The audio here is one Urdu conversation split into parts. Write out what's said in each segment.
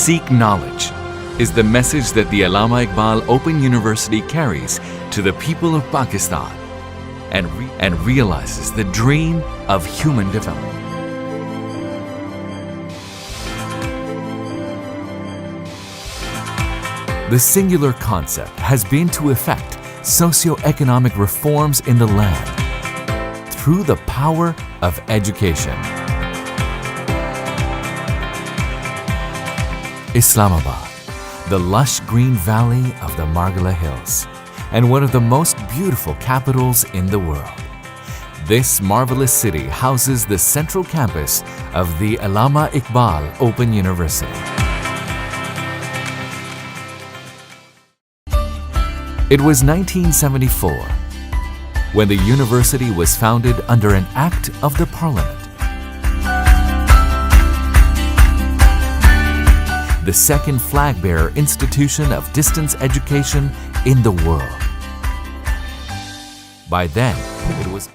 Seek knowledge is the message that the Allama Iqbal Open University carries to the people of Pakistan and realizes the dream of human development. The singular concept has been to effect socio-economic reforms in the land through the power of education. Islamabad, the lush green valley of the Margala Hills, and one of the most beautiful capitals in the world. This marvelous city houses the central campus of the Allama Iqbal Open University. It was 1974 when the university was founded under an act of the Parliament. The second flag-bearer institution of distance education in the world. By then, it was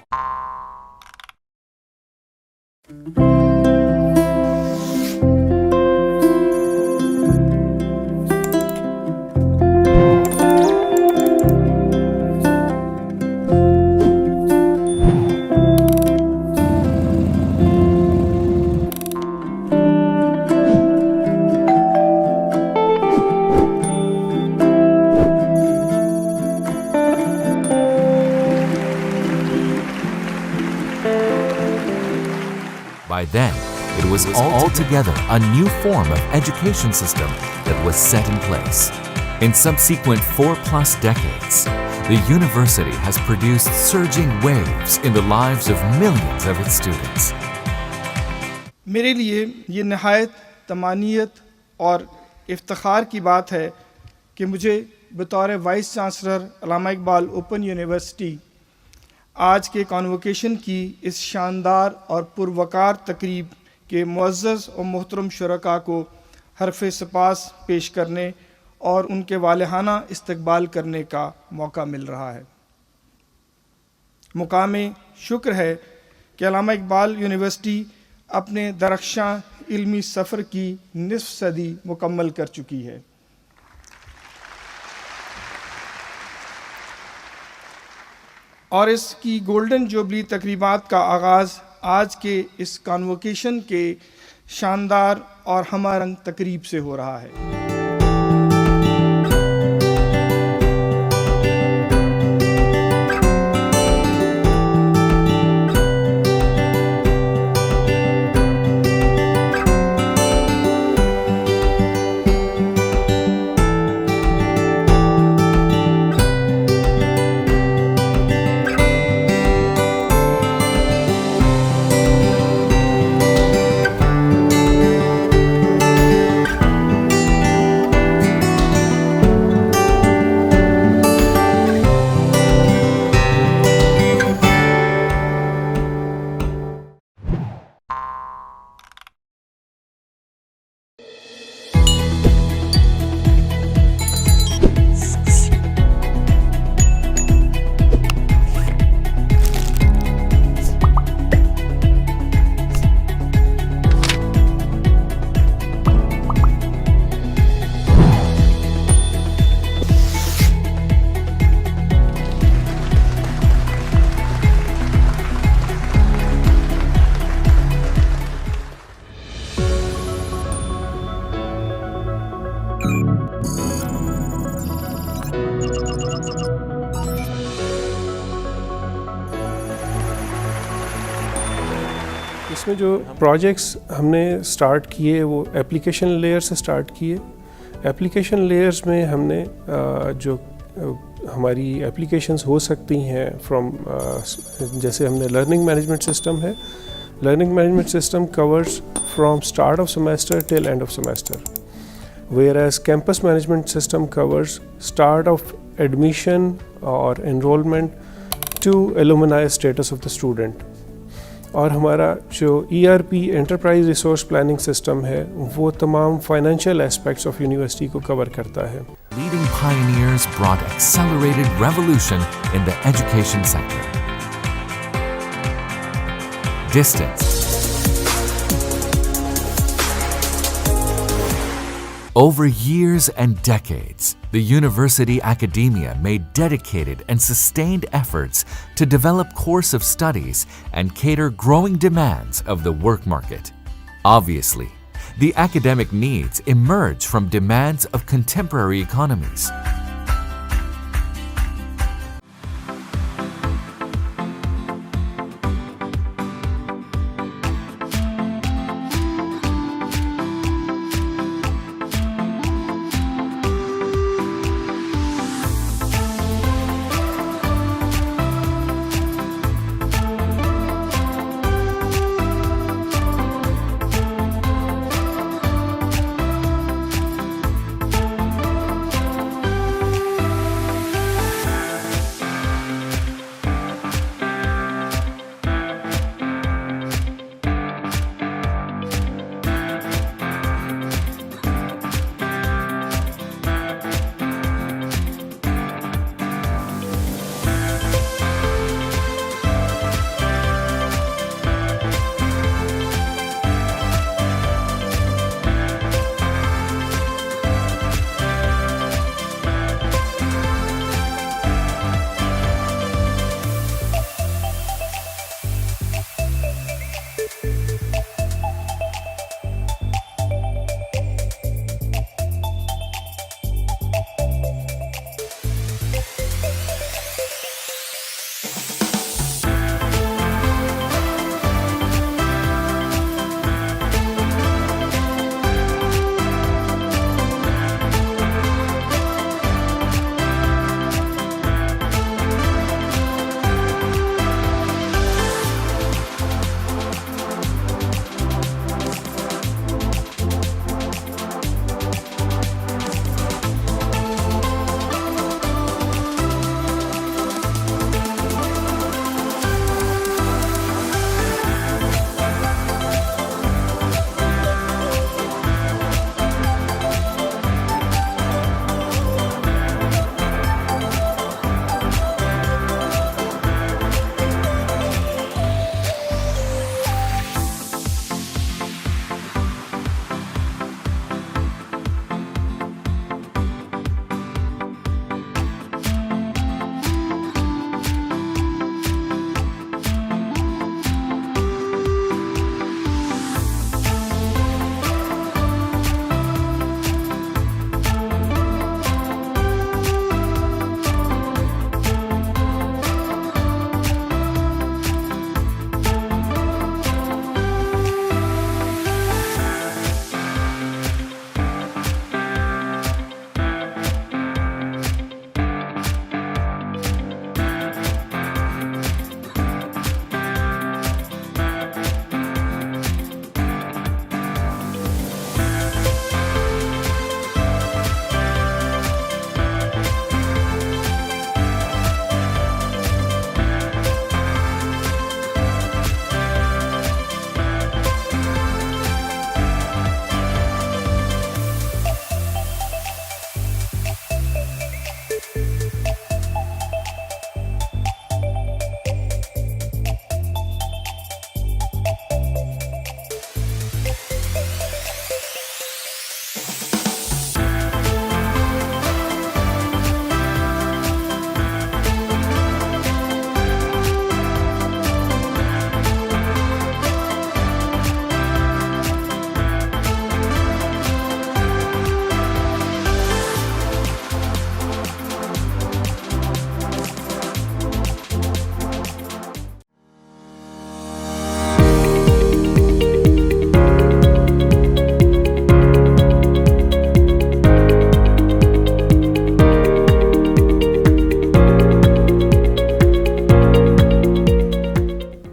By then, it was altogether a new form of education system that was set in place. In subsequent 4+ decades, the university has produced surging waves in the lives of millions of its students. میرے لیے یہ نہایت تمانیت اور افتخار کی بات ہے کہ مجھے بطور وائس چانسلر علامہ اقبال اوپن یونیورسٹی آج کے کانووکیشن کی اس شاندار اور پروقار تقریب کے معزز اور محترم شرکاء کو حرف سپاس پیش کرنے اور ان کے والہانہ استقبال کرنے کا موقع مل رہا ہے۔ مقام شکر ہے کہ علامہ اقبال یونیورسٹی اپنے درخشاں علمی سفر کی نصف صدی مکمل کر چکی ہے۔ اور اس کی گولڈن جوبلی تقریبات کا آغاز آج کے اس کانووکیشن کے شاندار اور ہمہ رنگ تقریب سے ہو رہا ہے۔ اس میں جو پروجیکٹس ہم نے سٹارٹ کیے وہ اپلیکیشن لیئر سے سٹارٹ کیے۔ اپلیکیشن لیئرز میں ہم نے جو ہماری اپلیکیشنز ہو سکتی ہیں جیسے ہم نے لرننگ مینجمنٹ سسٹم ہے۔ Learning management system covers from start of semester till end of semester, where as campus management system covers start of admission اور enrolment to alumni status of the student. اور ہمارا جو ERP enterprise resource planning system ہے وہ تمام فائنینشیل ایسپیکٹس آف یونیورسٹی کو کور کرتا ہے۔ Leading pioneers brought accelerated revolution in the education sector. Distance, Over years and decades, the university academia made dedicated and sustained efforts to develop course of studies and cater growing demands of the work market. Obviously, the academic needs emerge from demands of contemporary economies.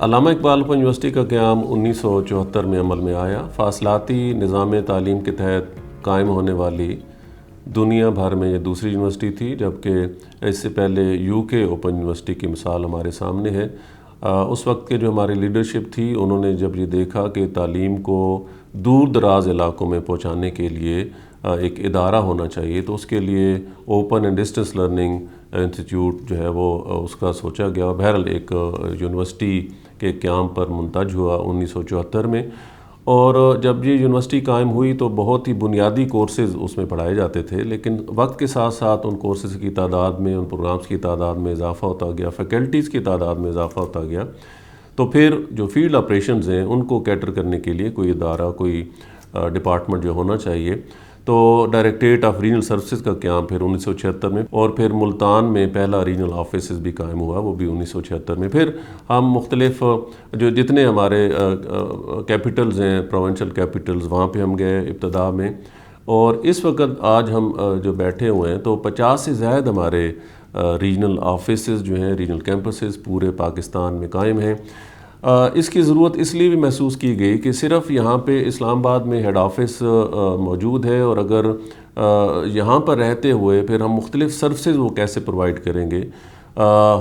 Allama Iqbal open university کا قیام 1974 میں عمل میں آیا. فاصلاتی نظام تعلیم کے تحت قائم ہونے والی دنیا بھر میں یہ دوسری یونیورسٹی تھی، جبکہ اس سے پہلے یو کے اوپن یونیورسٹی کی مثال ہمارے سامنے ہے. اس وقت کے جو ہماری لیڈرشپ تھی، انہوں نے جب یہ دیکھا کہ تعلیم کو دور دراز علاقوں میں پہنچانے کے لیے ایک ادارہ ہونا چاہیے، تو اس کے لیے open and distance learning institute جو ہے وہ اس کا سوچا گیا. بہرحال ایک یونیورسٹی کے قیام پر منتج ہوا 1974 میں، اور جب یہ یونیورسٹی قائم ہوئی تو بہت ہی بنیادی کورسز اس میں پڑھائے جاتے تھے، لیکن وقت کے ساتھ ساتھ ان کورسز کی تعداد میں، ان پروگرامز کی تعداد میں اضافہ ہوتا گیا، فیکلٹیز کی تعداد میں اضافہ ہوتا گیا، تو پھر جو فیلڈ آپریشنز ہیں ان کو کیٹر کرنے کے لیے کوئی ادارہ، کوئی ڈپارٹمنٹ جو ہونا چاہیے، تو ڈائریکٹریٹ آف ریجنل سروسز کا قیام پھر 1976 میں، اور پھر ملتان میں پہلا ریجنل آفیسز بھی قائم ہوا، وہ بھی 1976 میں۔ پھر ہم مختلف جتنے ہمارے کیپٹلز ہیں، پروونشل کیپٹلز، وہاں پہ ہم گئے ابتدا میں، اور اس وقت آج ہم جو بیٹھے ہوئے ہیں تو 50 سے زائد ہمارے ریجنل آفیسز جو ہیں، ریجنل کیمپسز پورے پاکستان میں قائم ہیں۔ اس کی ضرورت اس لیے بھی محسوس کی گئی کہ صرف یہاں پہ اسلام آباد میں ہیڈ آفس موجود ہے، اور اگر یہاں پر رہتے ہوئے پھر ہم مختلف سروسز وہ کیسے پرووائڈ کریں گے،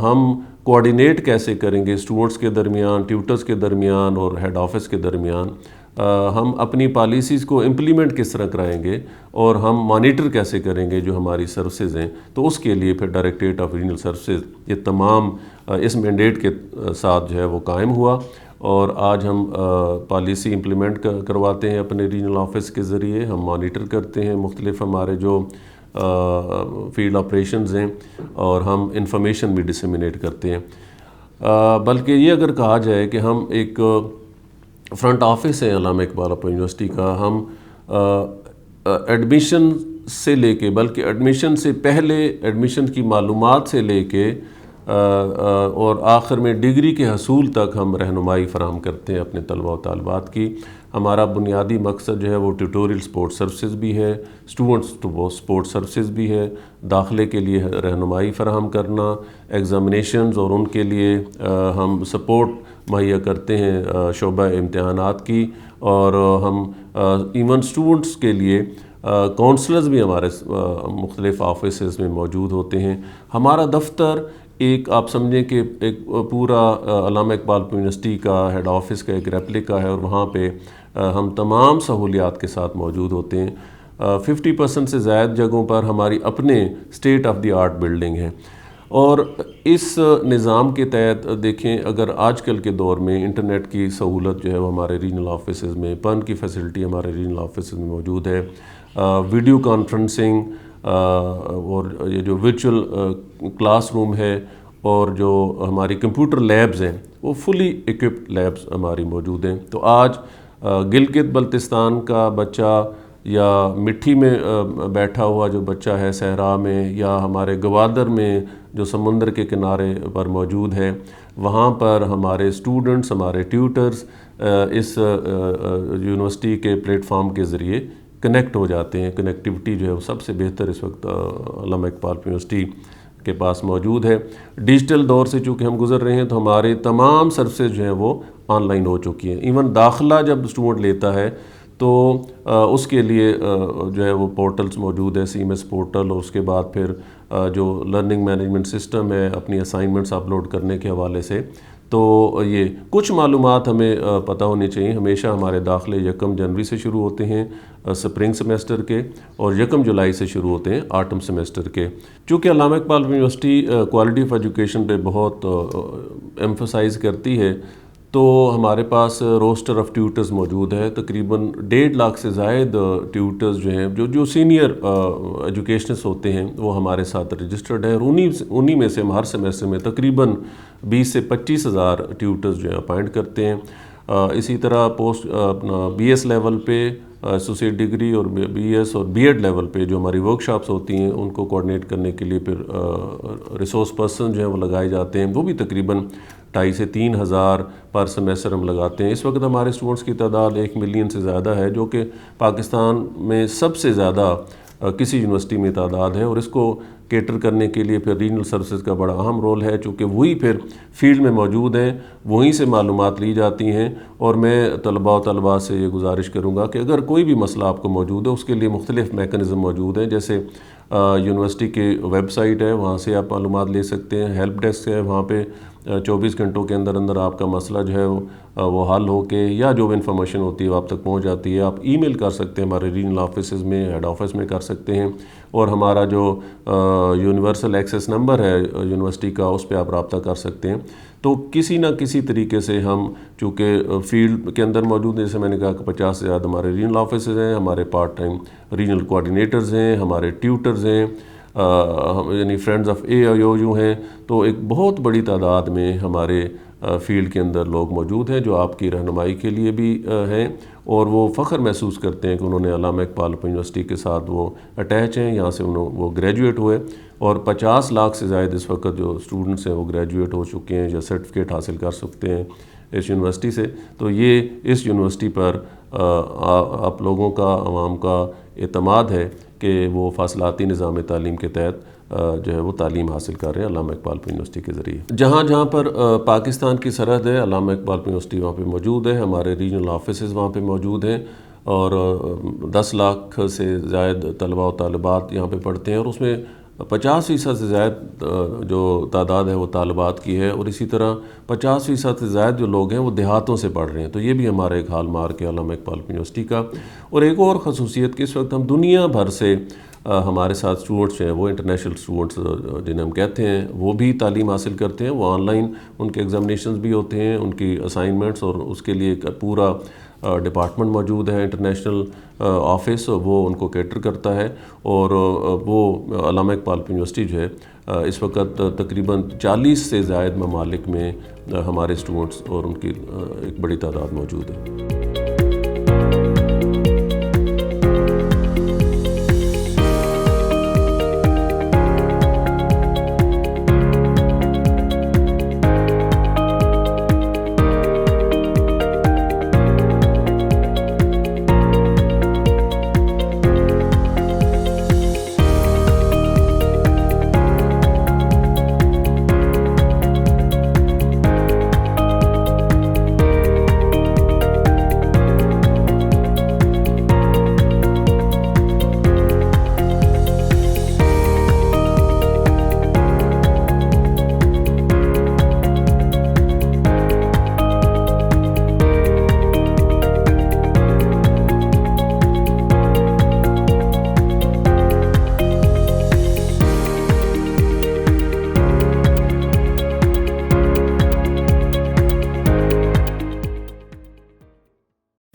ہم کوآرڈینیٹ کیسے کریں گے اسٹوڈنٹس کے درمیان، ٹیوٹرز کے درمیان اور ہیڈ آفس کے درمیان، ہم اپنی پالیسیز کو امپلیمنٹ کس طرح کرائیں گے، اور ہم مانیٹر کیسے کریں گے جو ہماری سروسز ہیں، تو اس کے لیے پھر ڈائریکٹریٹ آف ریجنل سروسز یہ تمام اس مینڈیٹ کے ساتھ جو ہے وہ قائم ہوا، اور آج ہم پالیسی امپلیمنٹ کرواتے ہیں اپنے ریجنل آفس کے ذریعے، ہم مانیٹر کرتے ہیں مختلف ہمارے جو فیلڈ آپریشنز ہیں، اور ہم انفارمیشن بھی ڈسیمینیٹ کرتے ہیں۔ بلکہ یہ اگر کہا جائے کہ ہم ایک فرنٹ آفس ہے علامہ اقبال اوپن یونیورسٹی کا، ہم ایڈمیشن سے لے کے، بلکہ ایڈمیشن سے پہلے ایڈمیشن کی معلومات سے لے کے اور آخر میں ڈگری کے حصول تک ہم رہنمائی فراہم کرتے ہیں اپنے طلباء و طالبات کی۔ ہمارا بنیادی مقصد جو ہے وہ ٹیوٹوریل سپورٹ سروسز بھی ہے، اسٹوڈنٹس سپورٹ سروسز بھی ہے، داخلے کے لیے رہنمائی فراہم کرنا، ایگزامینیشنز اور ان کے لیے ہم سپورٹ مہیا کرتے ہیں شعبہ امتحانات کی، اور ہم ایون اسٹوڈنٹس کے لیے کونسلرز بھی ہمارے مختلف آفیسز میں موجود ہوتے ہیں۔ ہمارا دفتر ایک آپ سمجھیں کہ ایک پورا علامہ اقبال یونیورسٹی کا ہیڈ آفس کا ایک ریپلیکا ہے، اور وہاں پہ ہم تمام سہولیات کے ساتھ موجود ہوتے ہیں۔ 50% سے زائد جگہوں پر ہماری اپنے state of the art building ہے، اور اس نظام کے تحت دیکھیں اگر آج کل کے دور میں انٹرنیٹ کی سہولت جو ہے وہ ہمارے ریجنل آفیسز میں، پن کی فیسلٹی ہمارے ریجنل آفیسز میں موجود ہے، ویڈیو کانفرنسنگ اور یہ جو ورچوئل کلاس روم ہے، اور جو ہماری کمپیوٹر لیبز ہیں وہ فلی ایکوپڈ لیبز ہماری موجود ہیں۔ تو آج گلگت بلتستان کا بچہ یا مٹی میں بیٹھا ہوا جو بچہ ہے صحرا میں، یا ہمارے گوادر میں جو سمندر کے کنارے پر موجود ہے، وہاں پر ہمارے اسٹوڈنٹس، ہمارے ٹیوٹرز اس یونیورسٹی کے پلیٹ فارم کے ذریعے کنیکٹ ہو جاتے ہیں۔ کنیکٹیوٹی جو ہے وہ سب سے بہتر اس وقت علامہ اقبال یونیورسٹی کے پاس موجود ہے۔ ڈیجیٹل دور سے چونکہ ہم گزر رہے ہیں تو ہمارے تمام سروسز جو ہیں وہ آن لائن ہو چکی ہیں۔ ایون داخلہ جب اسٹوڈنٹ لیتا ہے تو اس کے لیے جو ہے وہ پورٹلز موجود ہے، CMS پورٹل، اور اس کے بعد پھر جو لرننگ مینجمنٹ سسٹم ہے اپنی اسائنمنٹس اپلوڈ کرنے کے حوالے سے، تو یہ کچھ معلومات ہمیں پتہ ہونی چاہیے۔ ہمیشہ ہمارے داخلے 1 جنوری سے شروع ہوتے ہیں سپرنگ سیمیسٹر کے، اور 1 جولائی سے شروع ہوتے ہیں آٹم سیمیسٹر کے۔ چونکہ علامہ Iqbal university quality of education پہ بہت ایمفسائز کرتی ہے، تو ہمارے پاس روسٹر آف ٹیوٹرز موجود ہے، تقریباً 1.5 لاکھ سے زائد ٹیوٹرز جو ہیں جو سینئر ایجوکیشنسٹ ہوتے ہیں وہ ہمارے ساتھ رجسٹرڈ ہیں، اور انہی میں سے ہم ہر سیمیسٹر میں تقریباً 20 سے 25 ہزار ٹیوٹرز جو ہیں اپائنٹ کرتے ہیں۔ اسی طرح پوسٹ اپنا BS لیول پہ، ایسوسیٹ ڈگری اور BS اور B.Ed لیول پہ جو ہماری ورک شاپس ہوتی ہیں ان کو کوآرڈینیٹ کرنے کے لیے پھر ریسورس پرسن جو ہیں وہ لگائے جاتے ہیں، وہ بھی تقریباً 2.5 سے 3 ہزار پر سیمیسٹر ہم لگاتے ہیں۔ اس وقت ہمارے اسٹوڈنٹس کی تعداد 1 ملین سے زیادہ ہے، جو کہ پاکستان میں سب سے زیادہ کسی یونیورسٹی میں تعداد ہے، اور اس کو کیٹر کرنے کے لیے پھر ریجنل سروسز کا بڑا اہم رول ہے، چونکہ وہی پھر فیلڈ میں موجود ہیں، وہیں سے معلومات لی جاتی ہیں۔ اور میں طلباء سے یہ گزارش کروں گا کہ اگر کوئی بھی مسئلہ آپ کو موجود ہے، اس کے لیے مختلف میکانزم موجود ہیں، جیسے یونیورسٹی کی ویب سائٹ ہے، وہاں سے آپ معلومات لے سکتے ہیں، ہیلپ ڈیسک ہے، وہاں پہ 24 گھنٹوں کے اندر آپ کا مسئلہ جو ہے وہ حل ہو کے، یا جو بھی انفارمیشن ہوتی ہے وہ آپ تک پہنچ جاتی ہے۔ آپ ای میل کر سکتے ہیں، ہمارے ریجنل آفیسز میں، ہیڈ آفس میں کر سکتے ہیں، اور ہمارا جو یونیورسل ایکسیس نمبر ہے یونیورسٹی کا، اس پہ آپ رابطہ کر سکتے ہیں۔ تو کسی نہ کسی طریقے سے ہم چونکہ فیلڈ کے اندر موجود ہیں، جیسے میں نے کہا کہ 50 سے زیادہ ہمارے ریجنل آفیسز ہیں، ہمارے پارٹ ٹائم ریجنل کوآرڈینیٹرز ہیں، ہمارے ٹیوٹرز ہیں، یعنی فرینڈز آف AIOU ہیں، تو ایک بہت بڑی تعداد میں ہمارے فیلڈ کے اندر لوگ موجود ہیں جو آپ کی رہنمائی کے لیے بھی ہیں، اور وہ فخر محسوس کرتے ہیں کہ انہوں نے علامہ اقبال اوپن یونیورسٹی کے ساتھ وہ اٹیچ ہیں، یہاں سے وہ گریجویٹ ہوئے، اور 50 لاکھ سے زائد اس وقت جو اسٹوڈنٹس ہیں وہ گریجویٹ ہو چکے ہیں یا سرٹیفکیٹ حاصل کر سکتے ہیں اس یونیورسٹی سے. تو یہ اس یونیورسٹی پر آپ لوگوں کا، عوام کا اعتماد ہے کہ وہ فاصلاتی نظام تعلیم کے تحت جو ہے وہ تعلیم حاصل کر رہے ہیں علامہ اقبال یونیورسٹی کے ذریعے. جہاں جہاں پر پاکستان کی سرحد ہے، علامہ اقبال یونیورسٹی وہاں پہ موجود ہے، ہمارے ریجنل آفیسز وہاں پہ موجود ہیں، اور 10 لاکھ سے زائد طلباء و طالبات یہاں پہ پڑھتے ہیں، اور اس میں 50% سے زائد جو تعداد ہے وہ طالبات کی ہے، اور اسی طرح 50% سے زائد جو لوگ ہیں وہ دیہاتوں سے پڑھ رہے ہیں. تو یہ بھی ہمارا ایک ہال مارک ہے علامہ اقبال یونیورسٹی کا. اور ایک اور خصوصیت کہ اس وقت ہم دنیا بھر سے ہمارے ساتھ اسٹوڈنٹس ہیں، وہ انٹرنیشنل اسٹوڈنٹس جنہیں ہم کہتے ہیں، وہ بھی تعلیم حاصل کرتے ہیں. وہ آن لائن ان کے ایگزامینیشنز بھی ہوتے ہیں، ان کی اسائنمنٹس، اور اس کے لیے ایک پورا ڈپارٹمنٹ موجود ہے، انٹرنیشنل آفس، وہ ان کو کیٹر کرتا ہے. اور وہ علامہ اقبال یونیورسٹی جو ہے اس وقت تقریباً 40 سے زائد ممالک میں ہمارے اسٹوڈنٹس اور ان کی ایک بڑی تعداد موجود ہے.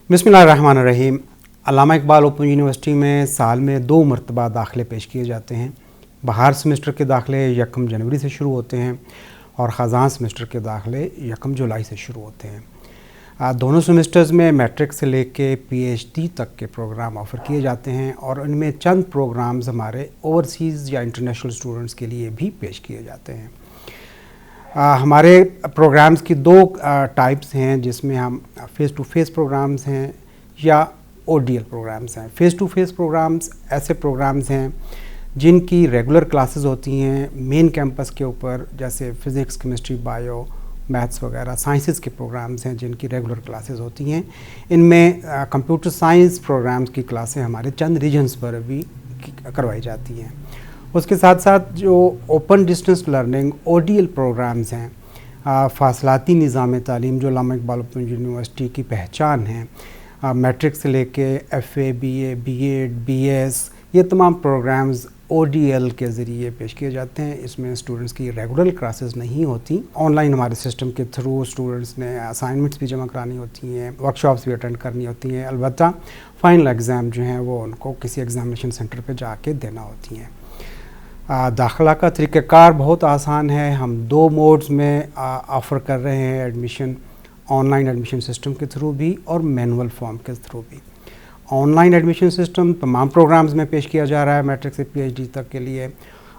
بسم اللہ الرحمن الرحیم. علامہ اقبال اوپن یونیورسٹی میں سال میں 2 مرتبہ داخلے پیش کیے جاتے ہیں. بہار سیمسٹر کے داخلے 1 جنوری سے شروع ہوتے ہیں، اور خزاں سیمسٹر کے داخلے 1 جولائی سے شروع ہوتے ہیں. دونوں سیمسٹرز میں میٹرک سے لے کے PhD تک کے پروگرام آفر کیے جاتے ہیں، اور ان میں چند پروگرامز ہمارے اوورسیز یا انٹرنیشنل اسٹوڈنٹس کے لیے بھی پیش کیے جاتے ہیں. ہمارے پروگرامز کی 2 ٹائپس ہیں، جس میں ہم فیس ٹو فیس پروگرامز ہیں یا ODL پروگرامز ہیں. فیس ٹو فیس پروگرامز ایسے پروگرامز ہیں جن کی ریگولر کلاسز ہوتی ہیں مین کیمپس کے اوپر، جیسے فزکس، کیمسٹری، بایو، میتھس وغیرہ سائنسز کے پروگرامز ہیں جن کی ریگولر کلاسز ہوتی ہیں. ان میں کمپیوٹر سائنس پروگرامز کی کلاسیں ہمارے چند ریجنز پر بھی کروائی جاتی ہیں. اس کے ساتھ ساتھ جو open distance learning ODL programmes ہیں، فاصلاتی نظام تعلیم جو علامہ اقبال اوپن یونیورسٹی کی پہچان ہے، میٹرک سے لے کے FA، BA، B.Ed، BS، یہ تمام پروگرامز ODL کے ذریعے پیش کیے جاتے ہیں. اس میں اسٹوڈنٹس کی ریگولر کلاسز نہیں ہوتی. آن لائن ہمارے سسٹم کے تھرو اسٹوڈنٹس نے اسائنمنٹس بھی جمع کرانی ہوتی ہیں، ورکشاپس بھی اٹینڈ کرنی ہوتی ہیں. البتہ فائنل ایگزام جو ہیں وہ ان کو کسی ایگزامینیشن سینٹر پہ جا کے دینا ہوتی ہیں. داخلہ کا طریقہ کار بہت آسان ہے. ہم 2 موڈز میں آفر کر رہے ہیں admission, on line admission system کے تھرو بھی اور مینول فارم کے تھرو بھی. آن لائن ایڈمیشن سسٹم تمام پروگرامز میں پیش کیا جا رہا ہے میٹرک سے PhD تک کے لیے.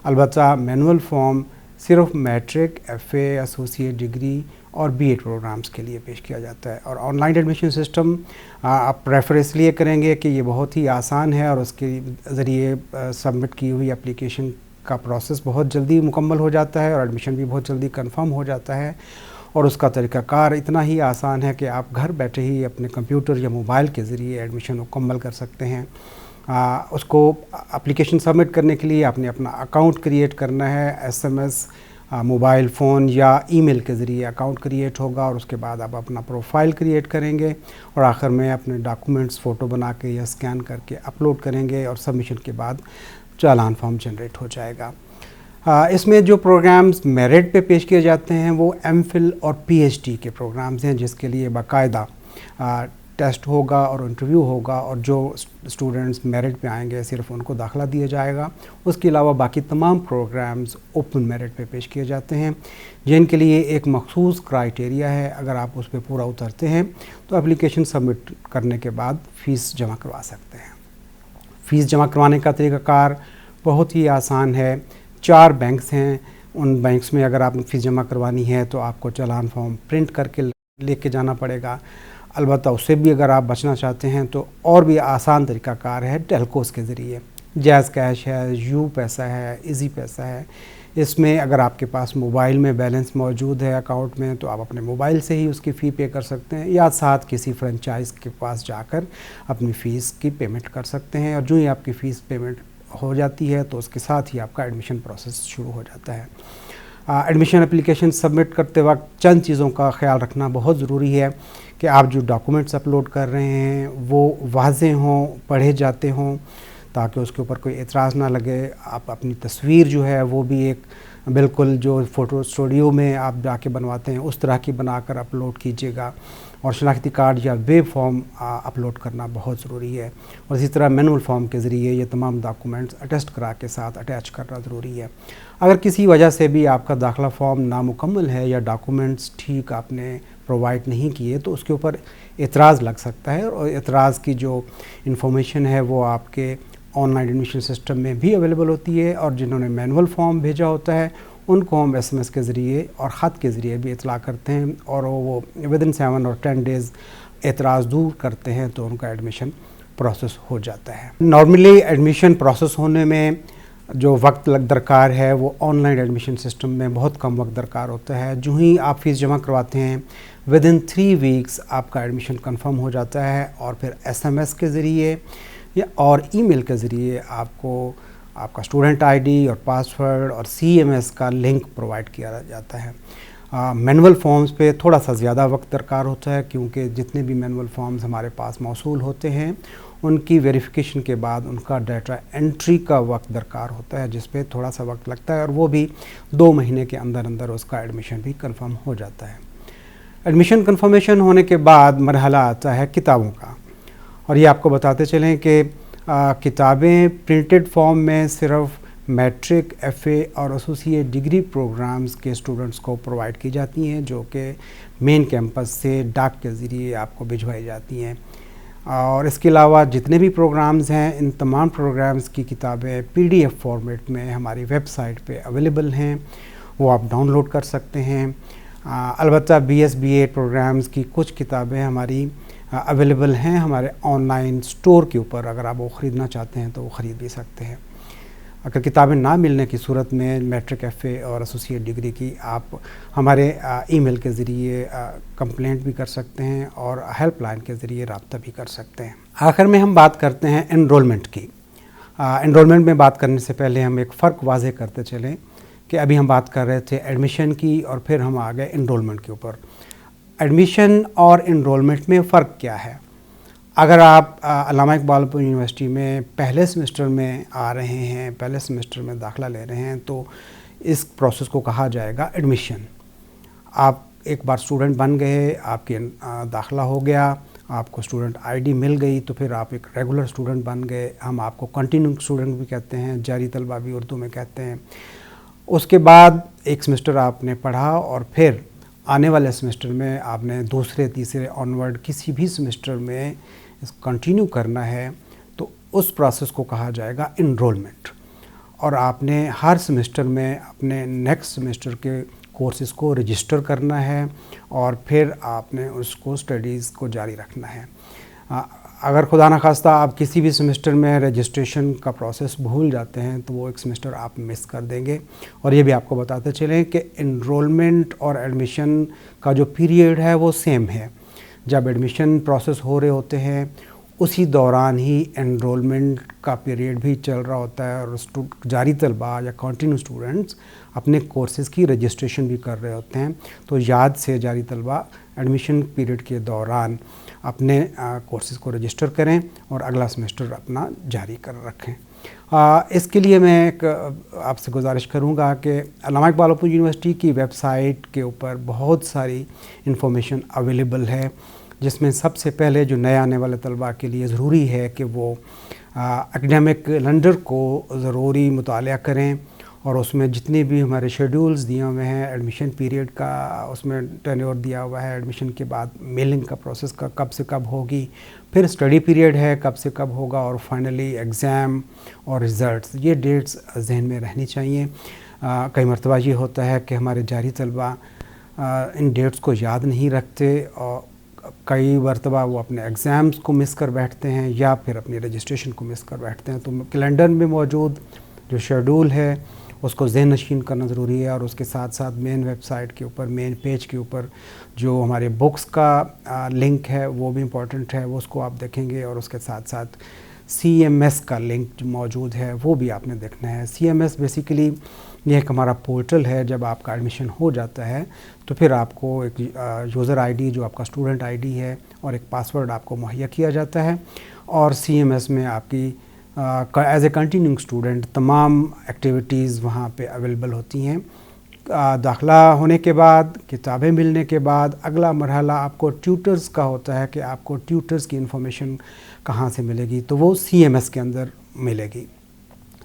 البتہ مینول فارم صرف میٹرک، FA، ایسوسیٹ ڈگری اور B.Ed پروگرامز کے لیے پیش کیا جاتا ہے. اور آن لائن ایڈمیشن سسٹم آپ پریفر اس لیے کریں گے کہ یہ بہت ہی آسان ہے، اور اس کے ذریعے سبمٹ کی ہوئی اپلیکیشن کا پروسیس بہت جلدی مکمل ہو جاتا ہے، اور ایڈمیشن بھی بہت جلدی کنفرم ہو جاتا ہے. اور اس کا طریقہ کار اتنا ہی آسان ہے کہ آپ گھر بیٹھے ہی اپنے کمپیوٹر یا موبائل کے ذریعے ایڈمیشن مکمل کر سکتے ہیں. اس کو اپلیکیشن سبمٹ کرنے کے لیے آپ نے اپنا اکاؤنٹ کریٹ کرنا ہے. SMS، موبائل فون یا ای میل کے ذریعے اکاؤنٹ کریٹ ہوگا، اور اس کے بعد آپ اپنا پروفائل کریٹ کریں گے، اور آخر میں اپنے ڈاکومنٹس فوٹو بنا کے یا اسکین کر کے اپلوڈ کریں گے، اور سبمیشن کے بعد چالان فارم جنریٹ ہو جائے گا. اس میں جو پروگرامز میرٹ پہ پیش کیے جاتے ہیں وہ ایم فل اور پی ایچ ڈی کے پروگرامز ہیں، جس کے لیے باقاعدہ ٹیسٹ ہوگا اور انٹرویو ہوگا، اور جو اسٹوڈنٹس میرٹ پہ آئیں گے صرف ان کو داخلہ دیا جائے گا۔ اس کے علاوہ باقی تمام پروگرامز اوپن میرٹ پہ پیش کیے جاتے ہیں، جن کے لیے ایک مخصوص کرائٹیریا ہے۔ اگر آپ اس پہ پورا اترتے ہیں تو اپلیکیشن سبمٹ کرنے کے بعد فیس جمع کروا سکتے ہیں۔ فیس جمع کروانے کا طریقہ کار بہت ہی آسان ہے۔ 4 بینکس ہیں، ان بینکس میں اگر آپ فیس جمع کروانی ہے تو آپ کو چالان فارم پرنٹ کر کے لے کے جانا پڑے گا۔ البتہ اس سے بھی اگر آپ بچنا چاہتے ہیں تو اور بھی آسان طریقہ کار ہے ٹیلکوز کے ذریعے۔ جیز کیش ہے، یو پیسہ ہے، ایزی پیسہ ہے۔ اس میں اگر آپ کے پاس موبائل میں بیلنس موجود ہے اکاؤنٹ میں تو آپ اپنے موبائل سے ہی اس کی فی پے کر سکتے ہیں، یا ساتھ کسی فرنچائز کے پاس جا کر اپنی فیس کی پیمنٹ کر سکتے ہیں، اور جو ہی آپ کی فیس پیمنٹ ہو جاتی ہے تو اس کے ساتھ ہی آپ کا ایڈمیشن پروسیس شروع ہو جاتا ہے۔ ایڈمیشن اپلیکیشن سبمٹ کرتے وقت چند چیزوں کا خیال رکھنا بہت ضروری ہے کہ آپ جو ڈاکومنٹس اپلوڈ کر رہے ہیں وہ واضح ہوں، پڑھے جاتے ہوں، تاکہ اس کے اوپر کوئی اعتراض نہ لگے۔ آپ اپنی تصویر جو ہے وہ بھی ایک بالکل جو فوٹو اسٹوڈیو میں آپ جا کے بنواتے ہیں اس طرح کی بنا کر اپلوڈ کیجیے گا، اور شناختی کارڈ یا ویب فارم اپلوڈ کرنا بہت ضروری ہے، اور اسی طرح مینول فارم کے ذریعے یہ تمام ڈاکومنٹس اٹیسٹ کرا کے ساتھ اٹیچ کرنا ضروری ہے۔ اگر کسی وجہ سے بھی آپ کا داخلہ فارم نامکمل ہے یا ڈاکومنٹس ٹھیک آپ نے پرووائڈ نہیں کیے تو اس کے اوپر اعتراض لگ سکتا ہے، اور اعتراض کی جو انفارمیشن ہے وہ آپ کے آن لائن ایڈمیشن سسٹم میں بھی اویلیبل ہوتی ہے، اور جنہوں نے مینول فارم بھیجا ہوتا ہے ان کو ہم ایس ایم ایس کے ذریعے اور خط کے ذریعے بھی اطلاع کرتے ہیں، اور وہ ودن 7 اور 10 ڈیز اعتراض دور کرتے ہیں تو ان کا ایڈمیشن پروسیس ہو جاتا ہے۔ نارملی ایڈمیشن پروسیس ہونے میں جو وقت درکار ہے وہ آن لائن ایڈمیشن سسٹم میں بہت کم وقت درکار ہوتا ہے۔ جو ہی آپ فیس جمع کرواتے ہیں ودن 3 ویکس آپ کا ایڈمیشن کنفرم ہو جاتا ہے، اور پھر ایس ایم ایس کے ذریعے یا اور ای میل کے ذریعے آپ کو آپ کا اسٹوڈنٹ آئی ڈی اور پاسورڈ اور سی ایم ایس کا لنک پرووائڈ کیا جاتا ہے۔ مینول فارمز پہ تھوڑا سا زیادہ وقت درکار ہوتا ہے، کیونکہ جتنے بھی مینول فارمز ہمارے پاس موصول ہوتے ہیں ان کی ویریفیکیشن کے بعد ان کا ڈیٹا انٹری کا وقت درکار ہوتا ہے، جس پہ تھوڑا سا وقت لگتا ہے، اور وہ بھی 2 مہینے کے اندر اندر اس کا ایڈمیشن بھی کنفرم ہو جاتا ہے۔ ایڈمیشن کنفرمیشن ہونے کے بعد مرحلہ آتا ہے کتابوں کا، اور یہ آپ کو بتاتے چلیں کہ کتابیں پرنٹڈ فارم میں صرف میٹرک، ایف اے اور ایسوسیٹ ڈگری پروگرامز کے اسٹوڈنٹس کو پرووائڈ کی جاتی ہیں، جو کہ مین کیمپس سے ڈاک کے ذریعے آپ کو بھجوائی جاتی ہیں۔ اور اس کے علاوہ جتنے بھی پروگرامز ہیں ان تمام پروگرامز کی کتابیں پی ڈی ایف فارمیٹ میں ہماری ویب سائٹ پہ اویلیبل ہیں، وہ آپ ڈاؤن لوڈ کر سکتے ہیں۔ البتہ B S B Ed programmes کی کچھ کتابیں ہماری اویلیبل ہیں ہمارے آن لائن اسٹور کے اوپر، اگر آپ وہ خریدنا چاہتے ہیں تو وہ خرید بھی سکتے ہیں۔ اگر کتابیں نہ ملنے کی صورت میں میٹرک، ایف اے اور ایسوسیٹ ڈگری کی آپ ہمارے ای میل کے ذریعے کمپلینٹ بھی کر سکتے ہیں، اور ہیلپ لائن کے ذریعے رابطہ بھی کر سکتے ہیں۔ آخر میں ہم بات کرتے ہیں انرولمنٹ کی۔ انرولمنٹ میں بات کرنے سے پہلے ہم ایک فرق واضح کرتے چلیں کہ ابھی ہم بات کر رہے تھے ایڈمیشن کی، اور پھر ہم آ گئے انرولمنٹ کے اوپر۔ ایڈمیشن اور انرولمنٹ میں فرق کیا ہے؟ اگر آپ علامہ اقبال یونیورسٹی میں پہلے سیمسٹر میں آ رہے ہیں، پہلے سیمسٹر میں داخلہ لے رہے ہیں، تو اس پروسیس کو کہا جائے گا ایڈمیشن۔ آپ ایک بار اسٹوڈنٹ بن گئے، آپ کے داخلہ ہو گیا، آپ کو اسٹوڈنٹ آئی ڈی مل گئی، تو پھر آپ ایک ریگولر اسٹوڈنٹ بن گئے۔ ہم آپ کو کنٹینیو اسٹوڈنٹ بھی کہتے ہیں، جاری طلبہ بھی اردو میں کہتے ہیں۔ اس کے بعد ایک سیمسٹر آپ نے پڑھا، اور پھر آنے والے سیمسٹر میں آپ نے دوسرے، تیسرے آنورڈ کسی بھی سیمسٹر میں اس کنٹینیو کرنا ہے، تو اس پروسیس کو کہا جائے گا انرولمنٹ۔ اور آپ نے ہر سیمسٹر میں اپنے نیکسٹ سیمسٹر کے کورسز کو رجسٹر کرنا ہے، اور پھر آپ نے اس کو اسٹڈیز کو جاری رکھنا ہے۔ اگر خدا نخواستہ آپ کسی بھی سیمسٹر میں رجسٹریشن کا پروسیس بھول جاتے ہیں تو وہ ایک سیمسٹر آپ مس کر دیں گے۔ اور یہ بھی آپ کو بتاتے چلیں کہ انرولمنٹ اور ایڈمیشن کا جو پیریڈ ہے وہ سیم ہے۔ جب ایڈمیشن پروسیس ہو رہے ہوتے ہیں اسی دوران ہی انرولمنٹ کا پیریڈ بھی چل رہا ہوتا ہے، اور جاری طلبہ یا کنٹینیو اسٹوڈنٹس اپنے کورسز کی رجسٹریشن بھی کر رہے ہوتے ہیں۔ تو یاد سے جاری طلبہ ایڈمیشن پیریڈ کے دوران اپنے کورسز کو رجسٹر کریں اور اگلا سیمسٹر اپنا جاری کر رکھیں۔ اس کے لیے میں ایک آپ سے گزارش کروں گا کہ علامہ اقبال اوپن یونیورسٹی کی ویب سائٹ کے اوپر بہت ساری انفارمیشن اویلیبل ہے، جس میں سب سے پہلے جو نئے آنے والے طلباء کے لیے ضروری ہے کہ وہ اکیڈمک کیلنڈر کو ضروری مطالعہ کریں، اور اس میں جتنے بھی ہمارے شیڈولز دیے ہوئے ہیں، ایڈمیشن پیریڈ کا اس میں ٹینیور دیا ہوا ہے، ایڈمیشن کے بعد میلنگ کا پروسیس کا کب سے کب ہوگی، پھر اسٹڈی پیریڈ ہے کب سے کب ہوگا، اور فائنلی ایگزام اور ریزلٹس، یہ ڈیٹس ذہن میں رہنی چاہیے۔ کئی مرتبہ یہ ہوتا ہے کہ ہمارے جاری طلباء ان ڈیٹس کو یاد نہیں رکھتے، اور کئی مرتبہ وہ اپنے ایگزامز کو مس کر بیٹھتے ہیں یا پھر اپنی رجسٹریشن کو مس کر بیٹھتے ہیں۔ تو کیلنڈر میں موجود جو شیڈول ہے اس کو ذہن نشین کرنا ضروری ہے، اور اس کے ساتھ ساتھ مین ویب سائٹ کے اوپر، مین پیج کے اوپر جو ہمارے بکس کا لنک ہے وہ بھی امپورٹنٹ ہے، وہ اس کو آپ دیکھیں گے، اور اس کے ساتھ ساتھ سی ایم ایس کا لنک جو موجود ہے وہ بھی آپ نے دیکھنا ہے۔ سی ایم ایس بیسیکلی یہ ایک ہمارا پورٹل ہے، جب آپ کا ایڈمیشن ہو جاتا ہے تو پھر آپ کو ایک یوزر آئی ڈی جو آپ کا اسٹوڈنٹ آئی ڈی ہے اور ایک پاسورڈ آپ کو مہیا کیا جاتا ہے، اور سی ایم ایس میں آپ کی ایز اے کنٹینیوئنگ اسٹوڈنٹ تمام ایکٹیویٹیز وہاں پہ اویلیبل ہوتی ہیں۔ داخلہ ہونے کے بعد، کتابیں ملنے کے بعد اگلا مرحلہ آپ کو ٹیوٹرز کا ہوتا ہے کہ آپ کو ٹیوٹرز کی انفارمیشن کہاں سے ملے گی، تو وہ سی ایم ایس کے اندر ملے گی۔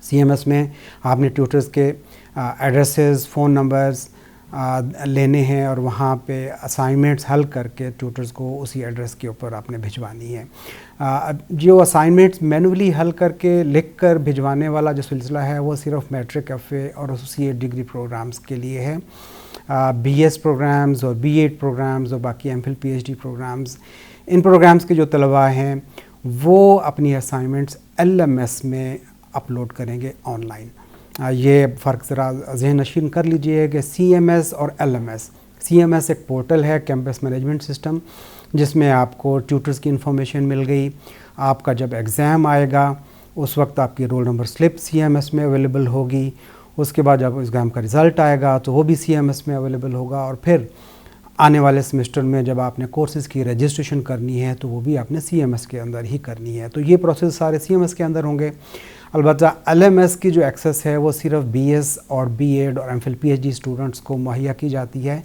سی ایم ایس میں آپ نے ٹیوٹرز کے ایڈریسز، فون نمبرز لینے ہیں، اور وہاں پہ اسائنمنٹس حل کر کے ٹیوٹرز کو اسی ایڈریس کے اوپر آپ نے بھجوانی ہے۔ جو اسائنمنٹس مینولی حل کر کے لکھ کر بھجوانے والا جو سلسلہ ہے وہ صرف میٹرک ایف اے اور ایسوسیٹ ڈگری پروگرامز کے لیے ہے۔ بی ایس پروگرامز اور بی ایڈ پروگرامز اور باقی M Phil P H D programmes, ان پروگرامز کے جو طلباء ہیں وہ اپنی اسائنمنٹس ایل ایم ایس میں اپلوڈ کریں گے آن لائن۔ یہ فرق ذرا ذہن نشین کر لیجئے کہ سی ایم ایس اور L M S. C M S ایک پورٹل ہے، کیمپس مینجمنٹ سسٹم، جس میں آپ کو ٹیوٹرز کی انفارمیشن مل گئی۔ آپ کا جب ایگزام آئے گا اس وقت آپ کی roll number slip C M S میں اویلیبل ہوگی، اس کے بعد جب ایگزام کا رزلٹ آئے گا تو وہ بھی سی ایم ایس میں اویلیبل ہوگا، اور پھر آنے والے سیمسٹر میں جب آپ نے کورسز کی رجسٹریشن کرنی ہے تو وہ بھی آپ نے سی ایم ایس کے اندر ہی کرنی ہے۔ تو یہ پروسیس سارے سی ایم ایس کے اندر ہوں گے۔ البتہ ایل ایم ایس کی جو ایکسیس ہے وہ صرف بی ایس اور بی ایڈ اور M Phil P H D students کو مہیا کی جاتی ہے،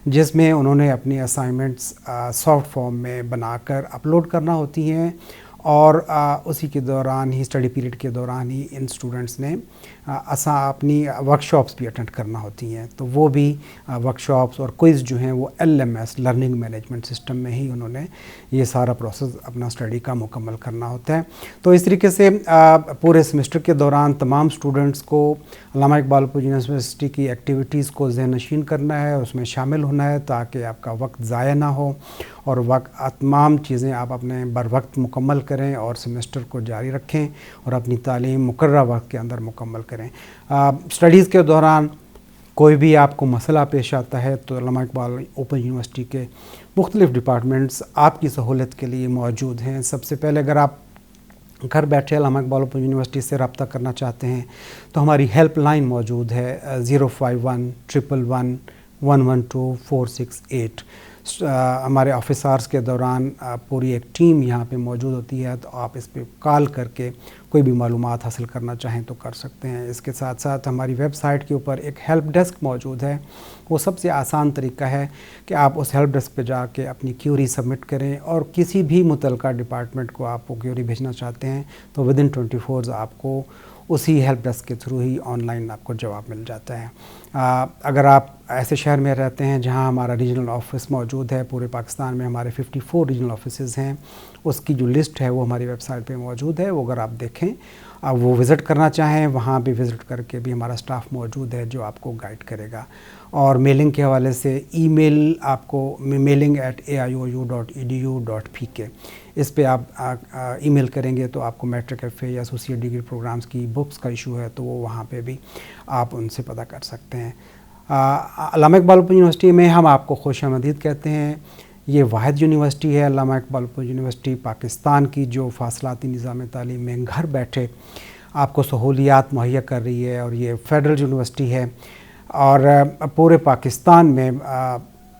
جس میں انہوں نے اپنی اسائنمنٹس سافٹ فارم میں بنا کر اپلوڈ کرنا ہوتی ہیں، اور اسی کے دوران ہی، اسٹڈی پیریڈ کے دوران ہی ان اسٹوڈنٹس نے اپنی ورکشاپس بھی اٹینڈ کرنا ہوتی ہیں۔ تو وہ بھی ورکشاپس اور کوئز جو ہیں وہ L M S learning management system میں ہی انہوں نے یہ سارا پروسیس اپنا اسٹڈی کا مکمل کرنا ہوتا ہے۔ تو اس طریقے سے پورے سیمسٹر کے دوران تمام اسٹوڈنٹس کو علامہ اقبال اوپن یونیورسٹی کی ایکٹیویٹیز کو ذہن نشین کرنا ہے، اس میں شامل ہونا ہے، تاکہ آپ کا وقت ضائع نہ ہو، اور تمام چیزیں آپ اپنے بر وقت مکمل کریں اور سیمسٹر کو جاری رکھیں اور اپنی تعلیم مقررہ وقت کے اندر مکمل کریں۔ اسٹڈیز کے دوران کوئی بھی آپ کو مسئلہ پیش آتا ہے تو علامہ اقبال اوپن یونیورسٹی کے مختلف ڈپارٹمنٹس آپ کی سہولت کے لیے موجود ہیں۔ سب سے پہلے اگر آپ گھر بیٹھے علامہ اقبال اوپن یونیورسٹی سے رابطہ کرنا چاہتے ہیں تو ہماری ہیلپ لائن موجود ہے 05111211248۔ ہمارے آفیسرز کے دوران پوری ایک ٹیم یہاں پہ موجود ہوتی ہے، تو آپ اس پہ کال کر کے کوئی بھی معلومات حاصل کرنا چاہیں تو کر سکتے ہیں۔ اس کے ساتھ ساتھ ہماری ویب سائٹ کے اوپر ایک ہیلپ ڈیسک موجود ہے۔ وہ سب سے آسان طریقہ ہے کہ آپ اس ہیلپ ڈیسک پہ جا کے اپنی کیوری سبمٹ کریں، اور کسی بھی متعلقہ ڈپارٹمنٹ کو آپ وہ کیوری بھیجنا چاہتے ہیں تو ودن 24 hours آپ کو اسی ہیلپ ڈیسک کے تھرو ہی آن لائن آپ کو جواب مل جاتا ہے۔ اگر آپ ایسے شہر میں رہتے ہیں جہاں ہمارا ریجنل آفس موجود ہے، پورے پاکستان میں ہمارے 54 ریجنل آفیسز ہیں، اس کی جو لسٹ ہے وہ ہماری ویب سائٹ پہ موجود ہے۔ وہ اگر آپ دیکھیں، وہ وزٹ کرنا چاہیں، وہاں بھی وزٹ کر کے بھی ہمارا اسٹاف موجود ہے جو آپ کو گائیڈ کرے گا۔ اور میلنگ کے حوالے سے ای میل آپ کو mailing@aiou.edu.pk، اس پہ آپ ای میل کریں گے تو آپ کو میٹرک ایف اے یا ایسوسیٹ ڈگری پروگرامز کی بکس کا ایشو ہے تو وہ وہاں پہ بھی آپ ان سے پتہ کر سکتے ہیں۔ علامہ اقبال اوپن یونیورسٹی میں ہم آپ کو خوش آمدید کہتے ہیں۔ یہ واحد یونیورسٹی ہے علامہ اقبال اوپن یونیورسٹی پاکستان کی جو فاصلاتی نظام تعلیم میں گھر بیٹھے آپ کو سہولیات مہیا کر رہی ہے، اور یہ فیڈرل یونیورسٹی ہے، اور پورے پاکستان میں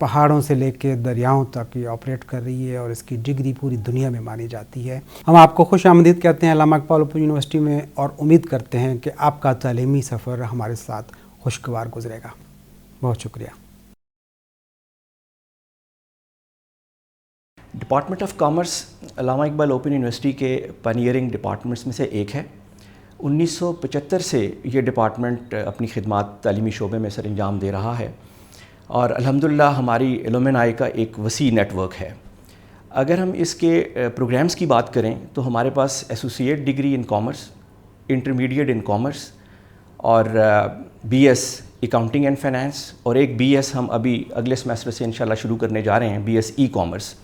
پہاڑوں سے لے کے دریاؤں تک یہ آپریٹ کر رہی ہے اور اس کی ڈگری پوری دنیا میں مانی جاتی ہے. ہم آپ کو خوش آمدید کہتے ہیں علامہ اقبال اوپن یونیورسٹی میں اور امید کرتے ہیں کہ آپ کا تعلیمی سفر ہمارے ساتھ خوشگوار گزرے گا. بہت شکریہ. Department of commerce Allama Iqbal open university کے پائنیئرنگ ڈپارٹمنٹس میں سے ایک ہے. 1975 سے یہ ڈپارٹمنٹ اپنی خدمات تعلیمی شعبے میں سر انجام دے رہا ہے اور الحمدللہ ہماری الومنائی کا ایک وسیع نیٹ ورک ہے. اگر ہم اس کے پروگرامز کی بات کریں تو ہمارے پاس associate degree in commerce, intermediate in commerce اور B S accounting and finance, اور ایک بی ایس ہم ابھی اگلے سیمسٹر سے انشاءاللہ شروع کرنے جا رہے ہیں، بی ایس ای کامرس.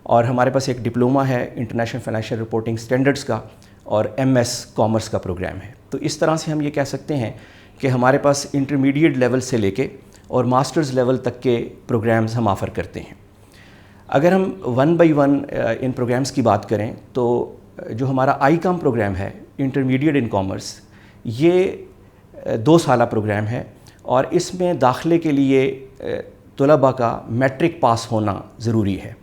اور ہمارے پاس ایک ڈپلومہ ہے انٹرنیشنل فائنینشیل رپورٹنگ سٹینڈرڈز کا اور ایم ایس کامرس کا پروگرام ہے. تو اس طرح سے ہم یہ کہہ سکتے ہیں کہ ہمارے پاس انٹرمیڈیٹ لیول سے لے کے اور ماسٹرز لیول تک کے پروگرامز ہم آفر کرتے ہیں. اگر ہم 1 بائی 1 ان پروگرامز کی بات کریں تو جو ہمارا آئی کام پروگرام ہے انٹرمیڈیٹ ان کامرس، یہ 2 سالہ پروگرام ہے اور اس میں داخلے کے لیے طلباء کا میٹرک پاس ہونا ضروری ہے.